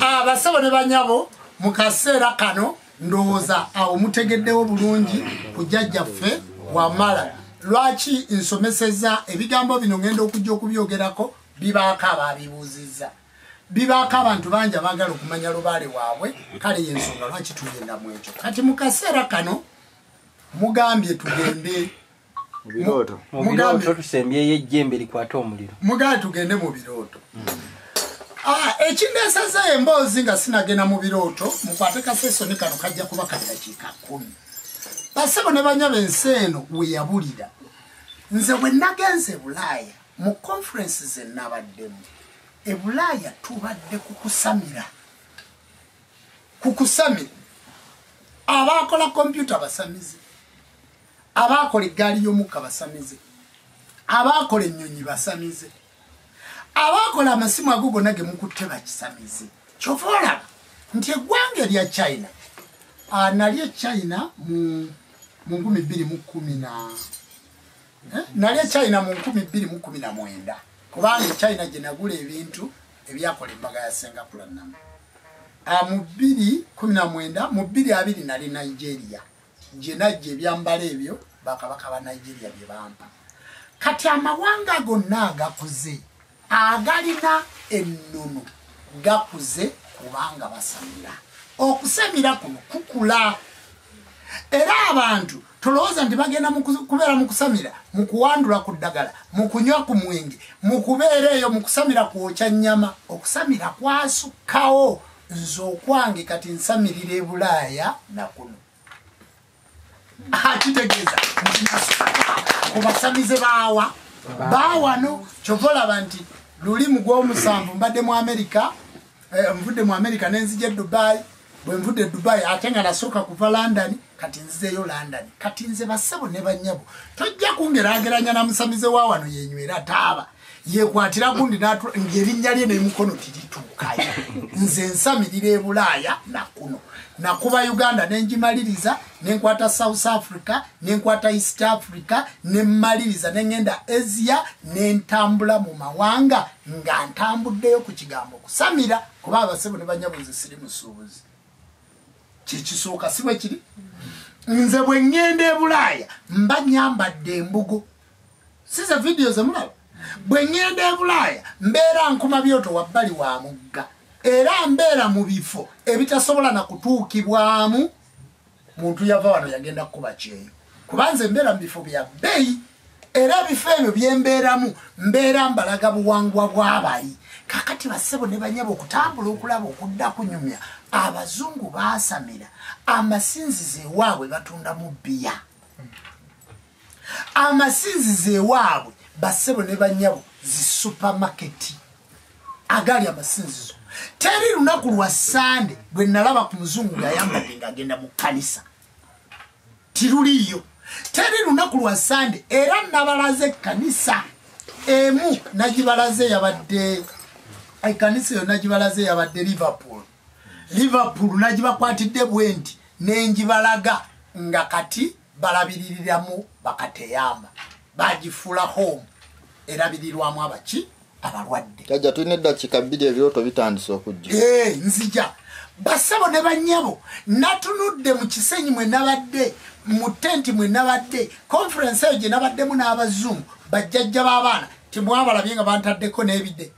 abasabo ne banyabo mu kaseera kano ndowooza awo mutegeddewo bulungi ku jjajjaffe Wamala lwaki nsomeseza ebigambo bino ngenda okujja okubyogerako bibaako ababibuuzizza bibaako abantu bangi abaagala okumanya lubaale waabwe kale yensonga lwaki tugenda mu ekyo kati mu kaseera kano mugambye tugende mu birooto tusembyeyo ejjembe likwata omuliro mugambye tugende mu birooto ekindeesaza emboozi nga sinagenda mu birooto mukwate kaseesoni kano kajja kuba kadakiika 10 basebo ne banyaba ensi eno we yabulira nze bwe nagenze Bulaaya mu conference ze nabaddemu Bulaaya tubadde kukusamira abakola kompyuta basamizi abakola eggaali y'omukka basamize, abakola ennyonyi basamize, abakola amasimu ago gonna ge mukutte bakisamize. Kyova olaba nti eggwanga erya China nalye China mu 2010 nalye China mu 2019 kubanga China gye nagula ebintu ebyakola embaga ya Singapore namu. Mu 2019 mu 2020 nali Nigeria gye najja ebyambala ebyo bakabaka ba Nigeria bye bampa. Kati amawanga gonna agakuze agalina ennono gakuze kubanga basamira. Okusamira kuno kukula era abantu tolowooza nti bagenda kubeera mu kusamira mu kuwandula ku ddagala mu kunywa ku mwenge mu kubeera eyo mu kusamira kwokya nnyama. Okusamira kwasukkawo. Nze okwange kati nsamirira e Bulaaya nakuno kitegeeza kubasamize baawano. Kyova olaba nti luli mu gw'omusanvu mbadde mu Amerika, nvudde mu Amerika nenzija Dubai. Bwe nvudde Dubai ate nga nasooka kuva London kati nzizeyo London. Kati nze bassebo ne bannyabo tojja kungeraageranya na musamize wa wano yenywera taaba yekwatira gundi ng'erinnya lye n'emukono tirituukayo. Nze nsamirira e Bulaaya nakuno. Nakuba Uganda nengimaliriza nenkwata South Africa nenkwata East Africa nemmaliriza nengenda Asia nentambula mu mawanga nga ntambuddeyo ku kigambo kusamira kuba abasebo ne banyabuze siri musuubuzi. Kikisooka si bwe kiri. Nze bwe ngenda e Bulaaya mba nyambadde embugo. Siza video ze mulaba. Bwe ngenda e Bulaaya mbeera nkuma byoto wabbali wa mugga. Era mbeera mu bifo ebitasobola na kutuukibwamu muntu yava wano yagenda kuba kyeyo. Kubanze mbeera mu bifo bya bbeeyi era ebifo ebyo byembeeramu mbeera mbalaga buwangwa bw'abali. Kakati bassebo ne banyabo okutambula okulaba okudda kunyumya. Abazungu baasamira amasinzizo ewaabwe batunda mu bbiya. Amasinzizo ewaabwe bassebo ne banyabo zi supermarket agali amasinzizo. Teri lunaku lwa Sande bwe nalaba ku muzungu ng'ayambadde ng'agenda mu kkanisa. Tiruliyo. Teri lunaku lwa Sande era nabalaze ekkanisa emu nagibalaze yabadde ekkanisa eyo nagibalaze yabadde Liverpool nagibakwatidde bwenti nenjibalaga nga kati balabiririramu bakateyamba bagifuula home erabirirwamu abaki abalwadde. Kajja tulina eddakiika 2 ebyoto bitandise okujja. Nzija bassebo ne bannyabo natunudde mu kisenyi mwe nabadde mu tenti mwe nabadde conference eyo gye nabaddemu n'abazungu bajjajja b'abaana timwabalabye nga bantaddeko n'ebidde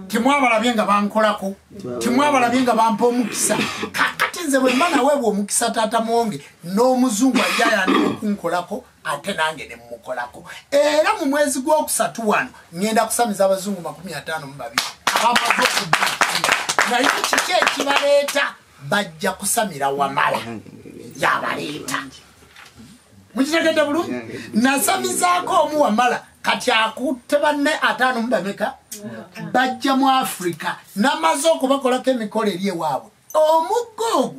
timwabalabye nga bankolako timwabalabye nga bampa omukisa. Kakati nze bwe mba naweebwa omukisa taata mwonge n'omuzungu ajjayandika okunkolako ate nange ne mmukolako. Era mu mwezi gw'okusatu wano ngenda kusamiza abazungu 52 abamaze okudduukira. Naye kiki ekibaleeta bajja kusamira Wamala yabaleeta. Mukitegedde bulungi? Nasamizaako omu Wamala kati akutte banne 5 bameka bajja mu Afrika namaze okubakolako emikolo eri ewaabwe. Omuggo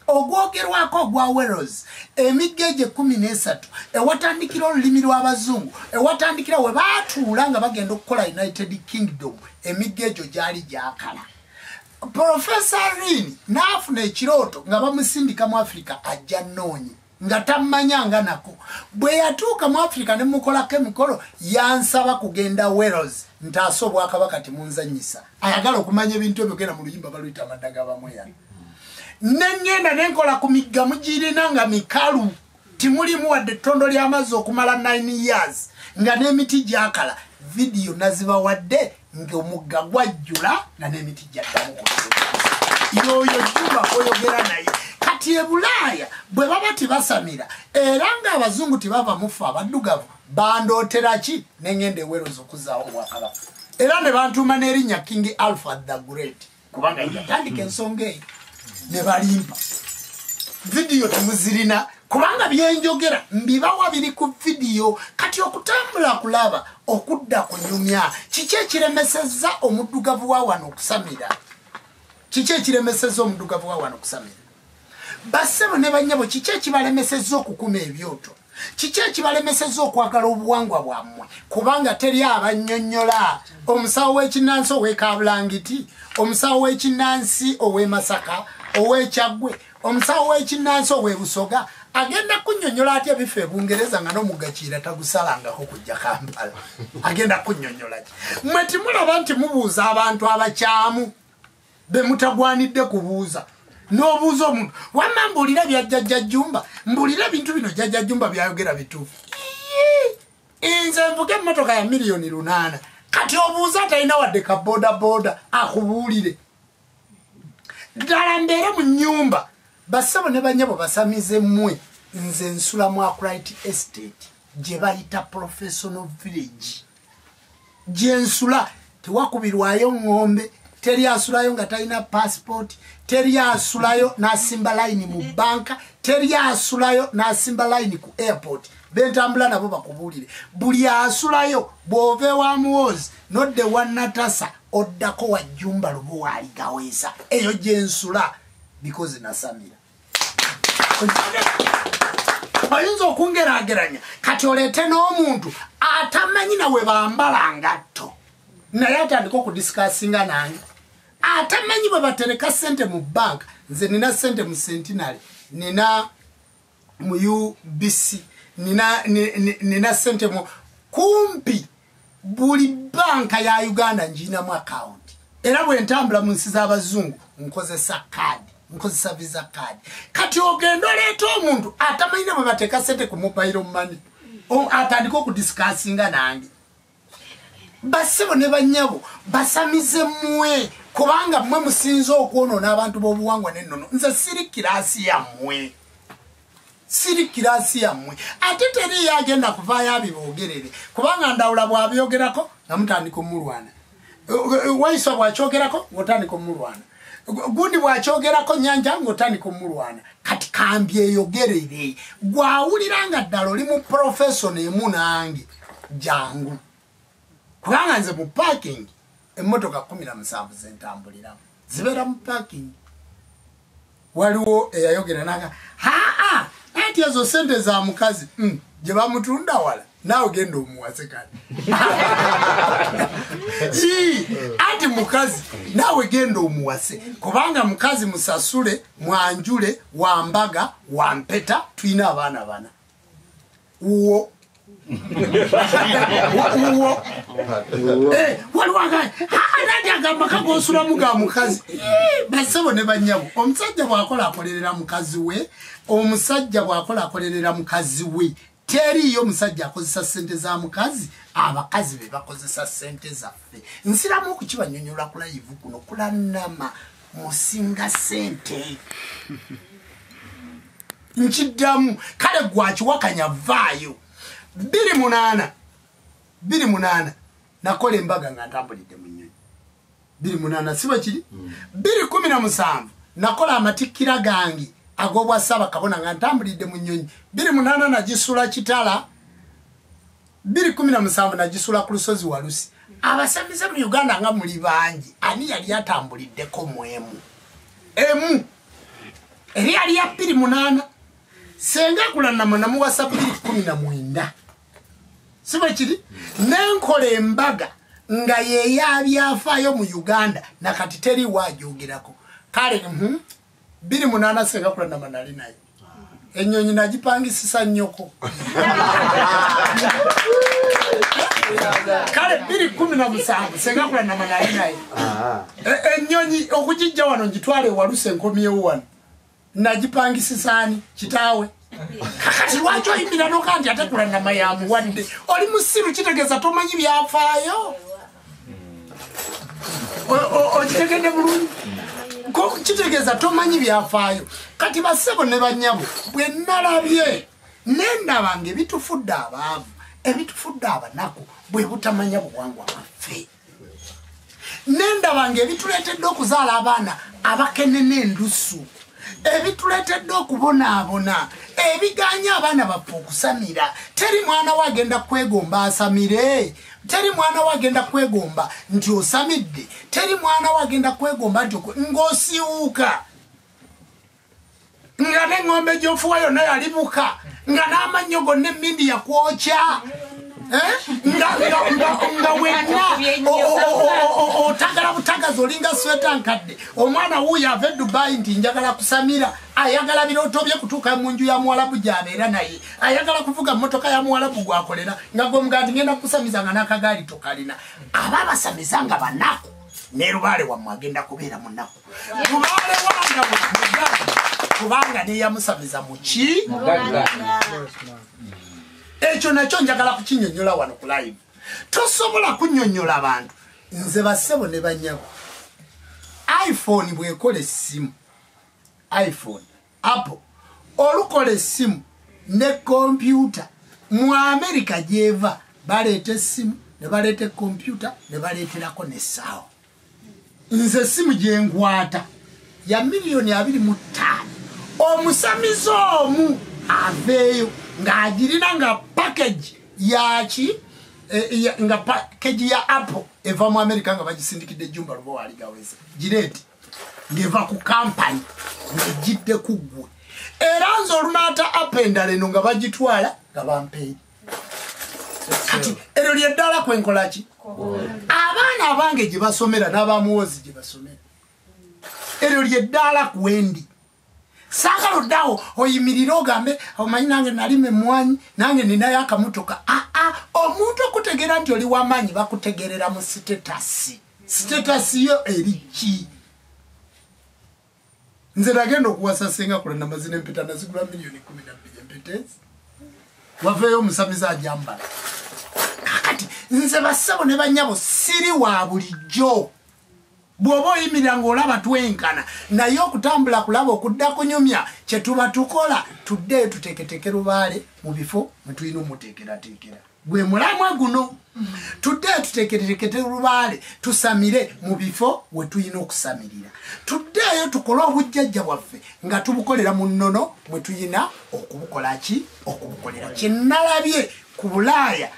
ogwogerwako ogwa Wales emigga egyo 13 ewatandikira olulimi lw'abazungu ewatandikira we baatuula nga bagenda okukola United Kingdom emigga egyo gyali gyakala. Professor Rini n'afuna ekirooto nga bamusindika mu Afrika ajja nnoonyi nga tammanyanga nako. Bwe yatuuka mu Afrika ne mukolako emikolo yansaba kugenda Wales ntaasa obwakabaka timunzanyisa. Ayagala okumanya ebintu ebyo genda mu luyimba baluyita amaddaga bamweyana. Nengenda nenkola ku migga mugirina nga mikalu timulimu wadde ettondo ly'amazzi okumala 9 years nga n'emiti gyakala. Video naziba wadde ng'omugga gwajjula nga n'emiti gyaddamu yoyo juba oyogera naye. Kati e Bulaaya bwe baba tibasamira era ng'abazungu tibava mufu abaddugavu bandootera ki nengenda eweroza okuzaawo obwakabaka. Era ne bantuuma n'erinnya King Alfred the Great kubanga yatandika ensonga eyo ne balimpa. Video temuzirina kubanga byenjogera mbibawa biri ku video. Kati okutambula kulaba okudda kunyumya kiki ekiremesezza omuddugavu wa wano okusamira? Kiki ekiremesezza omuddugavu wa wano okusamira? Bassebo ne bannyabo kiki ekibalemesezza okukuma ebyoto? kiki ekibalemesezza okwagala obuwangwa bwammwe kubanga teri abannyonnyola omusawo w'ekinnansi ow'ekabulangiti omusawo w'ekinnansi ow'emasaka ow'ekyaggwe omusawo w'ekinnansi ow'ebusoga agenda kunnyonnyola atya bife Bungereza nga n'omugakiira tagusalangako kujja Kampala agenda kunnyonnyola ki mmwe timulaba nti mubuuza abantu abakyamu be mutagwanidde kubuuza n'obuuza omuntu wamma mbuulira bya Jjajja Jjumba mbuulira ebintu bino Jjajja Jjumba byayogera bituufu nze nvuga emmotoka ya miliyoni 8 kati obuuza talina wadde ka bodaboda akubuulire ddala mbeere mu nnyumba bassebo ne bannyabo basamize mmwe nze nsula mu Arkwright Estate gye bayita professional village gye nsula tewakubirwayo ng'ombe teri asulayo nga talina passport teri asulayo n'asimba line mu banka teri asulayo n'asimba line ku airport bentambula nabo bakubuulire buli asulayo bw'ova ewa Muhoozi nodde wa Natasa oddako wa Jjumba Lubowa aligaweesa eyo gye nsula because nasamira oyinza okungeraageranya kati oleete n'omuntu atamanyi nawe bambala ngatto naye atandika okudisikasinga nange atamanyi bwe batereka ssente mu banka nze nina ssente mu Centenary nina mu UBC nina ssente mu kumpi buli banka ya Uganda njinamu account era bwe ntambula mu nsi z'abazungu nkozesa card nkozesa visa card kati ogenda oleeta omuntu atamanyi bwe bateeka ssente ku mobile money atandika okudisikasinga nange bassebo ne bannyabo basamize mmwe kubanga mmwe musinza okwonoona abantu b'obuwangwa n'ennono nze siri kiraasi yammwe ate teri yagenda kuvaayo abiboogerere kubanga Ndawula bw'abyogerako nga mutandika omulwana Waiswa bw'akyogerako ng'otandika omulwana Gundi bw'akyogerako Nyanja ng'otandika omulwana kati kambi eyogerere gwawuliranga ddala oli mu profession emu nange jangu kubanga nze mu parking emmotoka 17 zentambuliramu zibeera mu parking waliwo eyayogera nanga anti ezo sente za mukazi gye bamutunda wala naawe genda omuwase kati anti mukazi naawe genda omuwase kubanga mukazi musasule mwanjule wambaga wampeta tulina abaana bana uwo waliwaganya nati agamba kagosulamu ga mukazi bassebo ne bannyabo omusajja bw'akola akolerera mukazi we omusajja bw'akola akolerera mukazi we teriyo musajja akozesa ssente za mukazi abakazi be bakozesa ssente zaffe nsiramu okukibanyonyola ku live kuno kulannama musinga ssente nkiddamu kale gwakiwakanya vaayo 28 nakola embaga nga ntambulidde mu nnyonyi 28 siba kiri 2017 nakola amatikkira gange agobwa Ssaabakabona nga ntambulidde mu nnyonyi 28 nagisula Kitala 2017 nagisula ku lusozi Walusi abasamize mu Uganda nga muli bangi ani yali atambuliddeko mwemu emu eri yali ya 28 senga kulannama namuwasa 2019 siba kiri nenkola embaga nga yeyabyafaayo mu Uganda nakati teri waajogerako kale 28 senga kulannama nali naye ennyonyi nagipangisisa nnyoko kale 2017 senga kulannama nali naye ennyonyi okugijja wano ngitwale Walusi enkomyewo wano nagipangisisani kitaawe kakati lwaki oyimbira noka nti ate kulannama yamuwadde oli musiru kitegeeza tomanyi byafaayo okitegedde bulungi kitegeeza tomanyi byafaayo kati bassebo ne bannyabo bwe nalabye nendaba ng'ebitufudde abaavu ebitufudde abanaku bwe butamanya buwangwa bwaffe nendaba ng'ebituleetedde okuzaala abaana abakenene endusu ebituleetedde okubonaabona ebiganya abaana baffe okusamira teri mwana wagenda kwegomba asamire teri mwana wagenda kwegomba nti osamidde teri mwana wagenda kwegomba nti ng'osiiwuuka nga n'engombe gy'ofuwa yonna yalibuka nga n'amannyo gonna emmindi yakwokya nga wenna otagala butagazi olinga sweta nkadde omwana wuuyo ava e Dubai nti njagala kusamira ayagala birooto bye kutuuka mu nju ya muwalabu gy'abeera naye ayagala kuvuga mmotoka ya muwalabu gwakolera nga gwe mugati ngenda kusamiza nga n'akagaali tokalina aba abasamiza nga banaku ne Lubaale wammwe agenda kubeera munaku Lubaale wanga mugazi kubanga neyamusamiza muki ekyo nakyo njagala kukinyonyola wano ku live tosobola kunnyonnyola abantu nze bassebo ne banyabo iPhone bwekola essimu iPhone Apple olukola essimu ne kompyuta mu America gyeva baleeta essimu ne baleeta kompyuta ne baleeterako n'essaawa nze essimu gyenkwata ya $2.25 omusamizi omu aveeyo ng'agirina nga package yaki nga package ya Apple eva mu America nga bagisindikidde Jumba Lubowa aligaweza gireeti ng'eva ku kampani ng'ejjidde ku ggwe era nze olunaata Apple endala eno nga bagitwala nga bampeeri kati eryo lyeddala kwenkola ki abaana abange gye basomera n'abamuwozi gye basomera eryo lyeddala kwendi saagala oddawo oyimirire ogambe omanyi nange nalima emmwanyi nange ninayo akamotoka omuntu okutegeera nti oli w'amaanyi bakutegerera mu sitetasi yo eri ki nze nagenda okuwasa senga kula namazina empeta nazigula $12 million empetezi waveeyo omusamizi ajambala kakati nze bassebo ne banyabo siri wa bulijjo bw'oba oyimirira ng'olaba twenkana naye okutambula kulaba okudda kunyumya kye tuba tukola tuddeeyo tuteeketeke Lubaale mu bifo mwe tulina omuteekerateekera gwe mulamwa guno tuddeeyo tuteeketekete Lubaale tusamire mu bifo we tulina okusamirira tuddeeyo tukole obujjajja bwaffe nga tubukolera mu nnono mwe tulina okubukola ki okubukolera kye nalabye ku Bulaaya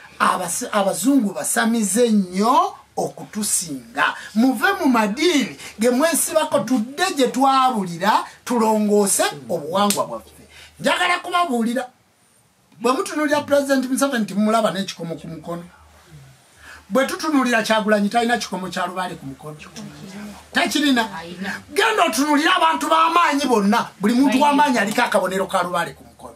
abazungu basamize nnyo okutusinga muve mu madiini ge mwesibako tudde gye twabulira tulongoose obuwangwa bwaffe njagala kubabuulira bwe mutunuulira President Museveni timulaba n'ekikomo ku mukono bwe tutunuulira Kyagulanyi talina kikomo kya Lubaale ku mukono takirina genda otunuulira abantu b'amaanyi bonna buli muntu w'amaanyi aliko akabonero ka Lubaale ku mukono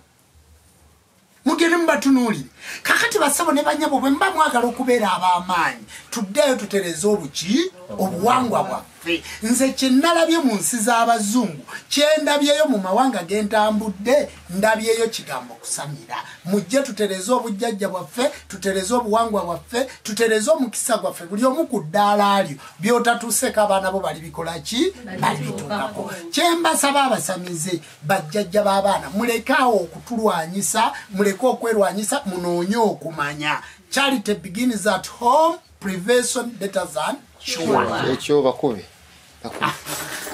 mugende mubatunuulire kakati bassebo ne banyabo bwe mba mwagala okubeera ab'amaanyi tuddeeyo tutereze obuki obuwangwa bwaffe nze kye nalabye mu nsi z'abazungu kye ndabyeyo mu mawanga ge ntambudde ndabyeyo kigambo kusamira mujje tutereze obujjajja bwaffe tutereze obuwangwa bwaffe tutereze omukisa gwaffe buli omu ku ddaala lyo by'otatuuseko abaana bo bali bikola ki bali bituukako kye mbasaba abasamize bajjajja b'abaana muleke awo okutulwanyisa muleke okwerwanyisa munoonye okumanya charity begins at home prevention better than cure ekyo bakube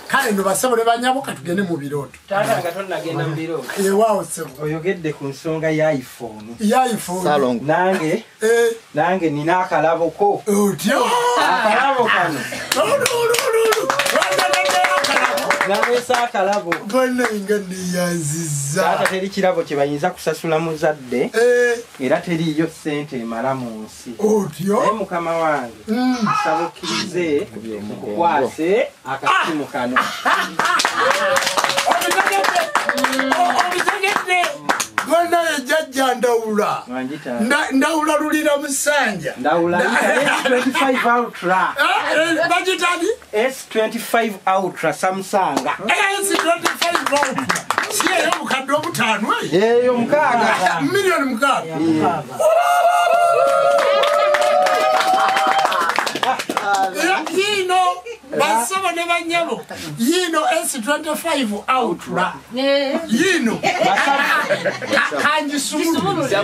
kale ndo bassebo ne banyabo katugende mu birooto taata nga tonnagenda mu birooto ewaawo ssebo oyogedde ku nsonga ya iPhone nange nina akalaboko otyo akalabo kano nalesa akalabo gonna nga neyanziza taata teri kirabo kye bayinza kusasula muzadde era teriiyo ssente emala mu nsi otyo naye mukama wange nsaba okkirize nkukwase akasimu kano obitegedde gonna ejjajja ndawula ndawula lulira musanja ndawula S25 Ultra bagitani S25 Ultra Samsung S25 Ultra siyeyo mukadde omutaano eyo mukaaga $1 million yino bassebo ne banyabo yino S25 Ultra yino kangisumulule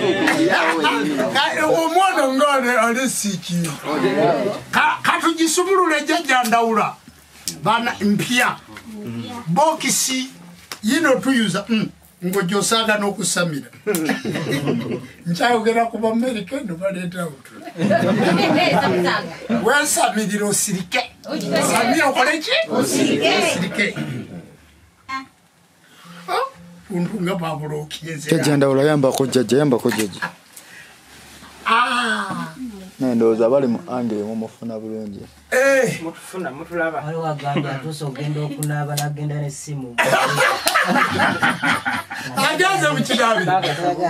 omwana ngane alesiikiro katugisumulule jjajja ndawula bana mpya bokisi yino tuyuza ng'ojosanga n'okusamira nkyayogera ku Bamerica eno baleeta Ultra weesamirira osirike samira okole ki osirike untunga babulokieze Kejenda ulayamba ko jajja. Ndoza bali mu angire mu mufuna bulungi. Mutufuna mutulaba. Wali wagamba atuso ogenda okunaaba nagenda n'essimu. Agaze mu kidabi.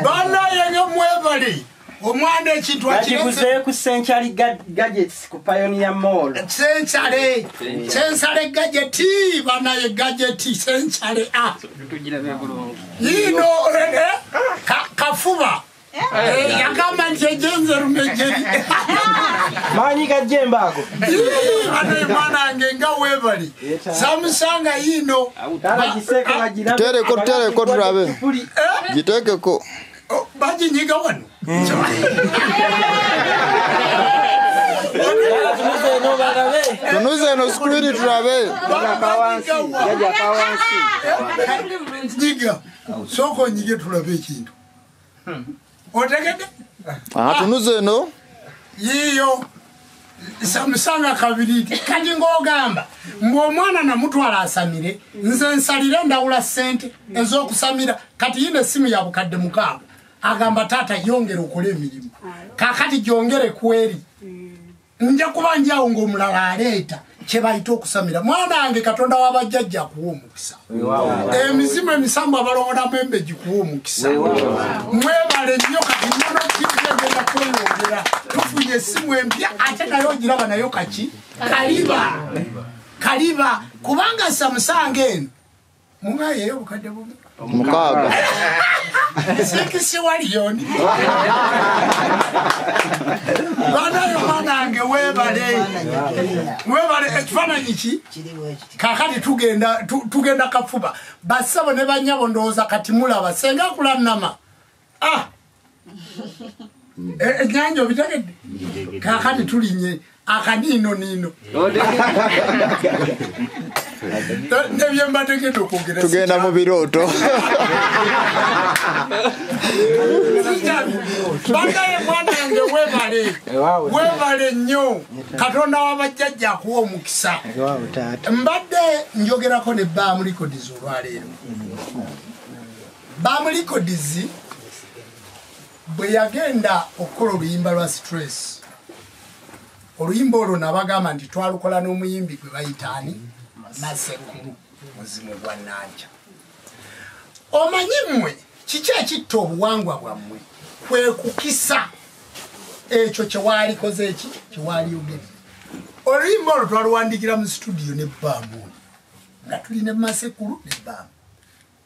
Bana yenga mwebali. Omwana ekintu akiguze ku Century Gadgets ku Pioneer Mall. Century Gadget bana ye gadget Century tugira bebulungu. Yino kafuba. Yakama njejenze rumejeri. Manyi gajembago. Ane mana ngenga webali. Samusanga yino. Tere ko turabe. Giteke ko. Baji nyiga wano. Tunuze no squid turabe. Yaja kawansi. Nyiga. Soko nyige turabe kintu. Otegede? Tunuze no. Yiyo. Samusanga kabiriti. Kati ngogamba. Omwana na mutwala asamire. Nze nsalire ndawula sente ez'okusamira. Kati yine simu ya bukadde mukaaga. Agamba tata yongere okole emirimu. Kakati gyongere kweri. Nja kuba njawo ng'omulala aleeta kye bayita okusamira. Mwana wange Katonda w'abajjajja akuwa omukisa. Emizimu emisanvu abalondamu embe gikuwa omukisa. Mwebale nnyo kati nnono kigenda kweyongera. Tufunye essimu empya ate nayo ogiraba nayo kaki? Kaliba. Kubanga Samusanga eno. Mungayeyo obukadde bumu. Mukaaga. Sikisi waliyoni. Bana yomanange webale ekifaananyi ki kakati tugenda kafuba basabo ne banyabo ndowooza kati mulaba senga kulannama ennyanja obitegedde kakati tulinye akaniino nebyemba tegedde okwogera tugenda mu birooto. Bangaye mwanange webale nnyo Katonda w'abajjajja akuwa omukisa. Mbadde njogerako ne Bam Records olwaleero. Bam Records bwe yagenda okukola oluyimba lwa Stress. Oluyimba olwo nabagamba nti twalukola n'omuyimbi gwe bayita ani? Masekulu muzimu gwa Nanja. Omanyi mmwe kiki ekitta obuwangwa bwammwe kwe kukisa ekyo kyewalikoze kyewaliyogera. Oluyimba olwo twaluwandikira mu studio ne Baamu nga tuli ne Masekulu ne Baamu.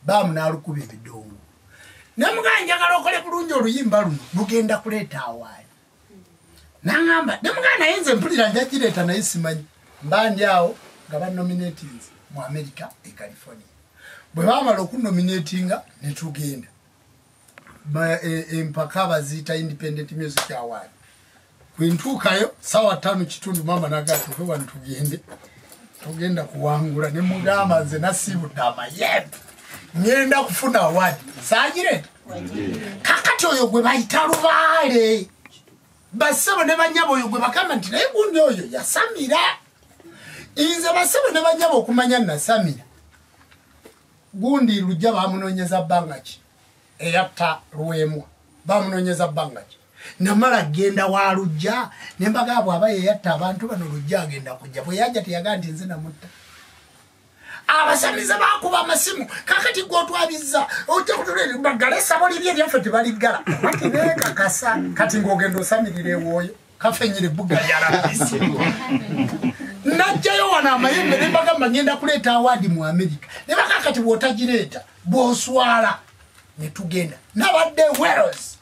Baamu n'alukuba ebidongo. Ne mugamba njagala okole bulungi oluyimba luno lugenda kuleeta awaali. N'angamba ne mugamba naye nze mpulira nja kireeta naye simanyi. Mba ndi awo nga banominatings mu America e California. Bwe baamala okunominatinga ne tugenda. Empaka baziyita Independent Music Award. Kwintuukayo sawa 5:30 mama n'agatuuke wano tugenda kuwangula ne mugamba nze nasiibudde amayembe. Ngenda kufuna award. Saagireta? Kakati oyo gwe bayita Lubaale. Basabo ne banyabo oyo gwe bagamba nti naye gundi oyo yasamira. Inze basabo ne banyabo okumanya nasamira. Gundi lujja bamunonyeza bangaki. Eyatta Luwemwa. Bamunonyeza bangaki. Namala genda wa lujja. Nembaga abo abaye yatta abantu bano lujja agenda kujja. Bwe yajja teyaga nti nze namutta. Abasamiza bakuba amasimu. Kakati gwotwabiza. Ojja kutulera bagale sabo libye byaffe tebaligala. Kati neka kasa. Kati ngogendo osamirire woyo. Kafenyire bugga yarabisi. Najjayo wana amayembe ne bagamba ngenda kuleeta awadi mu America. Ne bakakati bw'otagireeta bw'oswala ne tugenda. Nabadde Weros.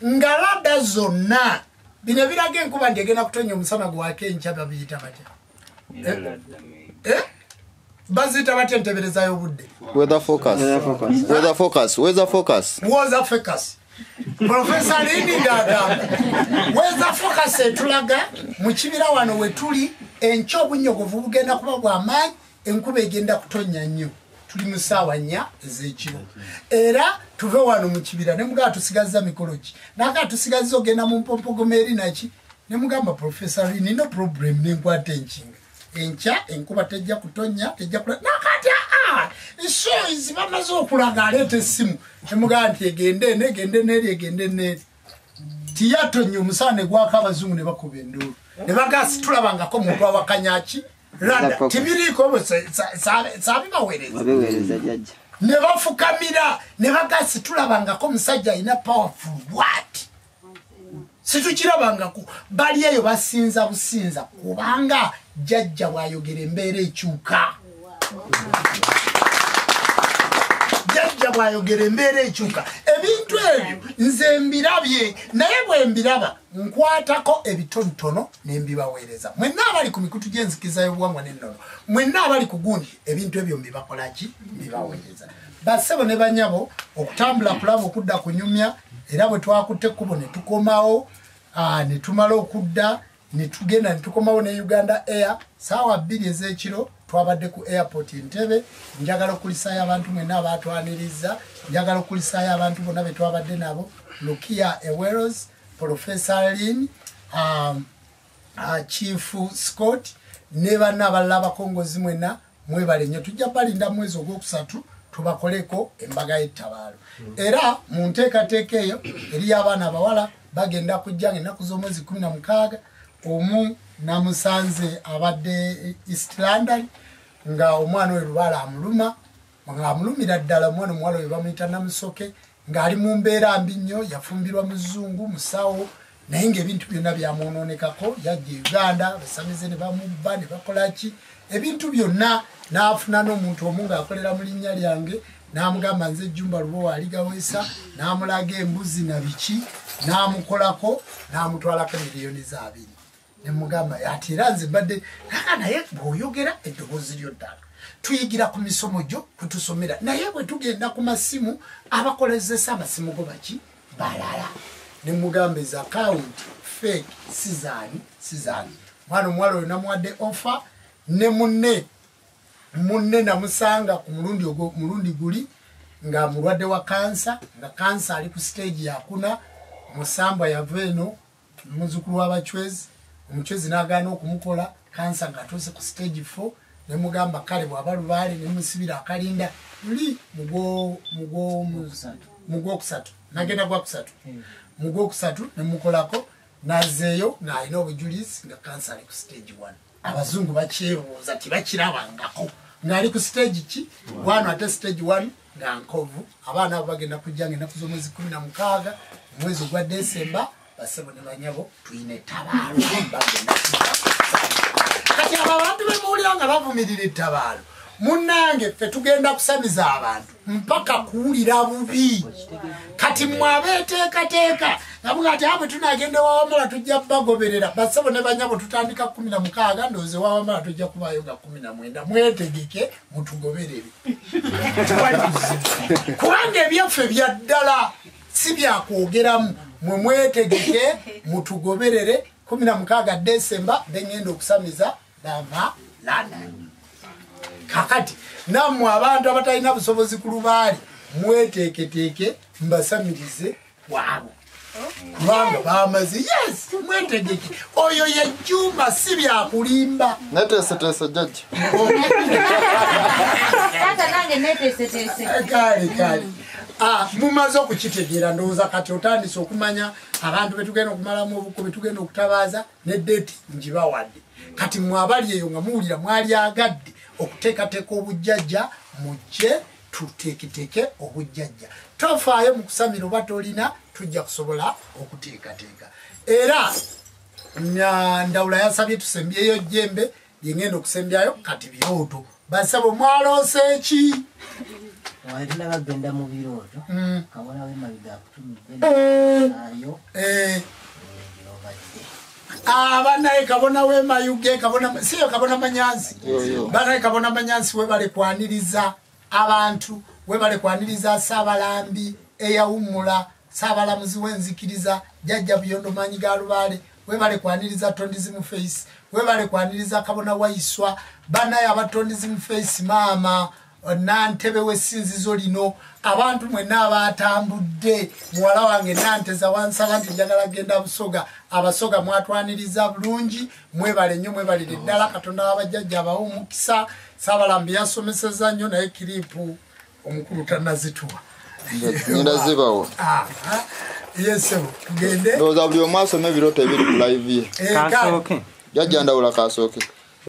Ngalada zonna. Bino biraga enkuba ndyegenda kutonya omusana gwake enkya babiyita batya. Bazita batya nteberezayo obudde. Weather focus. Professor Lindi Gagamba. Weather focus etulaga mu kibira wano we tuli enkya obunyogovu bugenda kuba bw'amaanyi enkuba egenda kutonya nnyo. Tuli mu ssaawa 4 ez'ekiro. Era tuve wano mu kibira ne mugamba tusigazza mikolo ki. Naka tusigazza ogenda mu mpompogomo eri naki. Ne mugamba Professor Lindi no problem n'enkwata enkinga. Enkya enkuba tejja kutonya tejja kula nakati so izibamaze okulaga alete essimu emugaa nti egende neri tiyatonye omusaane gwako abazungu ne bakuba endulu ne bagasi tulabangako muntu awakanyaki randa tibiriiko sabibaweereza ne bafukamira ne bagasi tulabangako omusajja alina powerful what situkirabangako bali eyo basinza businza kubanga jjajja bwayogera embeera ekyuka jjajja bwayogera embeera ekyuka ebintu ebyo nze mbirabye naye bwe mbiraba nkwatako ebitonotono ne mbibaweereza mwenna abali ku mikutu gy'enzikiza y'obuwangwa n'ennono mwenna abali ku gundi ebintu ebyo mbibakolaki mbibaweereza bassebo ne banyabo okutambula kulaba okudda kunyumya era bwe twakutte ekkubo ne tukomawo ne tumala okudda ne tugenda ne tukomawo ne Uganda Air saawa 2 ez'ekiro twabadde ku airport Entebbe njagala okulisaayo abantu mwenna abaatwaniriza njagala okulisaayo abantu bonna be twabadde nabo Lukia Eweros Professor Lin Chief Scott ne banna abalala abakongozi mwenna mwebale nnyo tujja balinda mwezi ogwokusatu tubakoleko embaga y'ettabaalo era mu nteekateeka eyo eri abaana abawala bagenda kujja ng'ennaku z'omwezi 16 omu namusanze abadde East London nga omwana we Lubaala amuluma nga amulumira ddala omwana omuwala we bamuyita Namusoke ng'ali mu mbeera mbi nnyo yafumbirwa muzungu musawo naye ng'ebintu byonna byamwonoonekako yajja Uganda basamize ne bamubba ne bakolaki ebintu byonna n'afuna n'omuntu omu ng'akolera mu linnya lyange n'amugamba nze Jumba Lubowa aligaweesa n'amulaga embuzi na biki n'amukolako n'amutwalako miliyoni za 2 ne mugamba ati era nze badde naye bw'oyogera eddoboozi lyo ddala tuyigira ku misomo gyo kwetusomera naye bwe tugenda ku masimu abakolezesa amasimu go baki balala ne mugamba eza akawunti fake sizaani mwana omuwala oyo namuwadde offer ne munne namusanga ku mulundi guli nga mulwadde wa kansa nga kansa ali ku stage ya 4 musambwa yava eno muzukulu w'abachwezi omuchwezi n'agaana okumukola kansa ng'atuuse ku stage 4 ne mugamba kale bw'aba Lubaale ne musibira akalinda luli mugwokusatu nagenda gwakusatu mugwokusatu ne mukolako nazeeyo ng'alina obujulizi nga kansa ali ku stage 1 abazungu bakyebuuza tibakirabangako ng'ali ku stage ki 1 ate stage 1 nga nkovu abaana abo bagenda kujja ng'ennaku z'omwezi 16 omwezi ogwa Desemba bassebo ne banyabo tuyina ettabaalo bagenda kati abo abantu bemuwulira nga bavumirira ettabaalo munnange ffe tugenda kusamiza abantu mpaka kuwulira bubi kati mwabeeteekateeka nabuga ati abe tunagenda Wawamala tujja bagoberera bassebo ne banyabo tutandika 16 ndowooza Wawamala tujja kubaayo ga 19 mwetegeke mutugoberere kubanga ebyaffe bya ddala si byakwogeramu mwe mwetegeke mutugoberere 16 Desemba bengenda okusamiza Bamalana kakati nammwe abantu abatalina busobozi ku Lubaale mweteeketeeke mbasamirize waabo kubanga bamaze yes mwetegeke oyo ye Juma si byakulimba neteeseteese jjajja kale mumaze okukitegeera ndowooza kati otandise okumanya abantu betugenda okumalamu obuko betugenda okutabaaza ne deeti ngibawadde kati mwabali eyo nga muwulira mwali agadde okuteekateeka obujjajja mujje tuteeketeke obujjajja tofaayo mu kusamira oba tolina tujja kusobola okuteekateeka era Ndawula yasabye tusembyeyo jjembe lyengenda okusembyayo kati birooto basabo mwaloose ki Wajina bagenda mu birooto kabona we mabiga kutumidde ayo abanaye kabona we mayuge kabona siyo kabona manyanzi banaye kabona manyanzi we bale kwaniriza abantu we bale kwaniriza Ssabalambi eyawumula Ssaabalamuzi wenzikiriza jjajja Buyondo Manyi ga Lubaale we bale kwaniriza Tondizimu Face we bale kwaniriza kabona Waiswa banaye abatondizimu Face maama Nantebe w'essinzizo lino abantu mwenna abatambudde muwala wange Nanteza wansaba nti njagala genda Busoga Abasoga mwatwaniriza bulungi mwebale nnyo mwebalire ddala Katonda w'abajjajja abawe omukisa Saabalambi yasomeseza nnyo naye kiripu omukulu tannazituwa ngenda zibawo yesebo tugende ndowooza buli omu asoma ebirooto ebiri ku live ye Kasooke jajja Ndawula Kasooke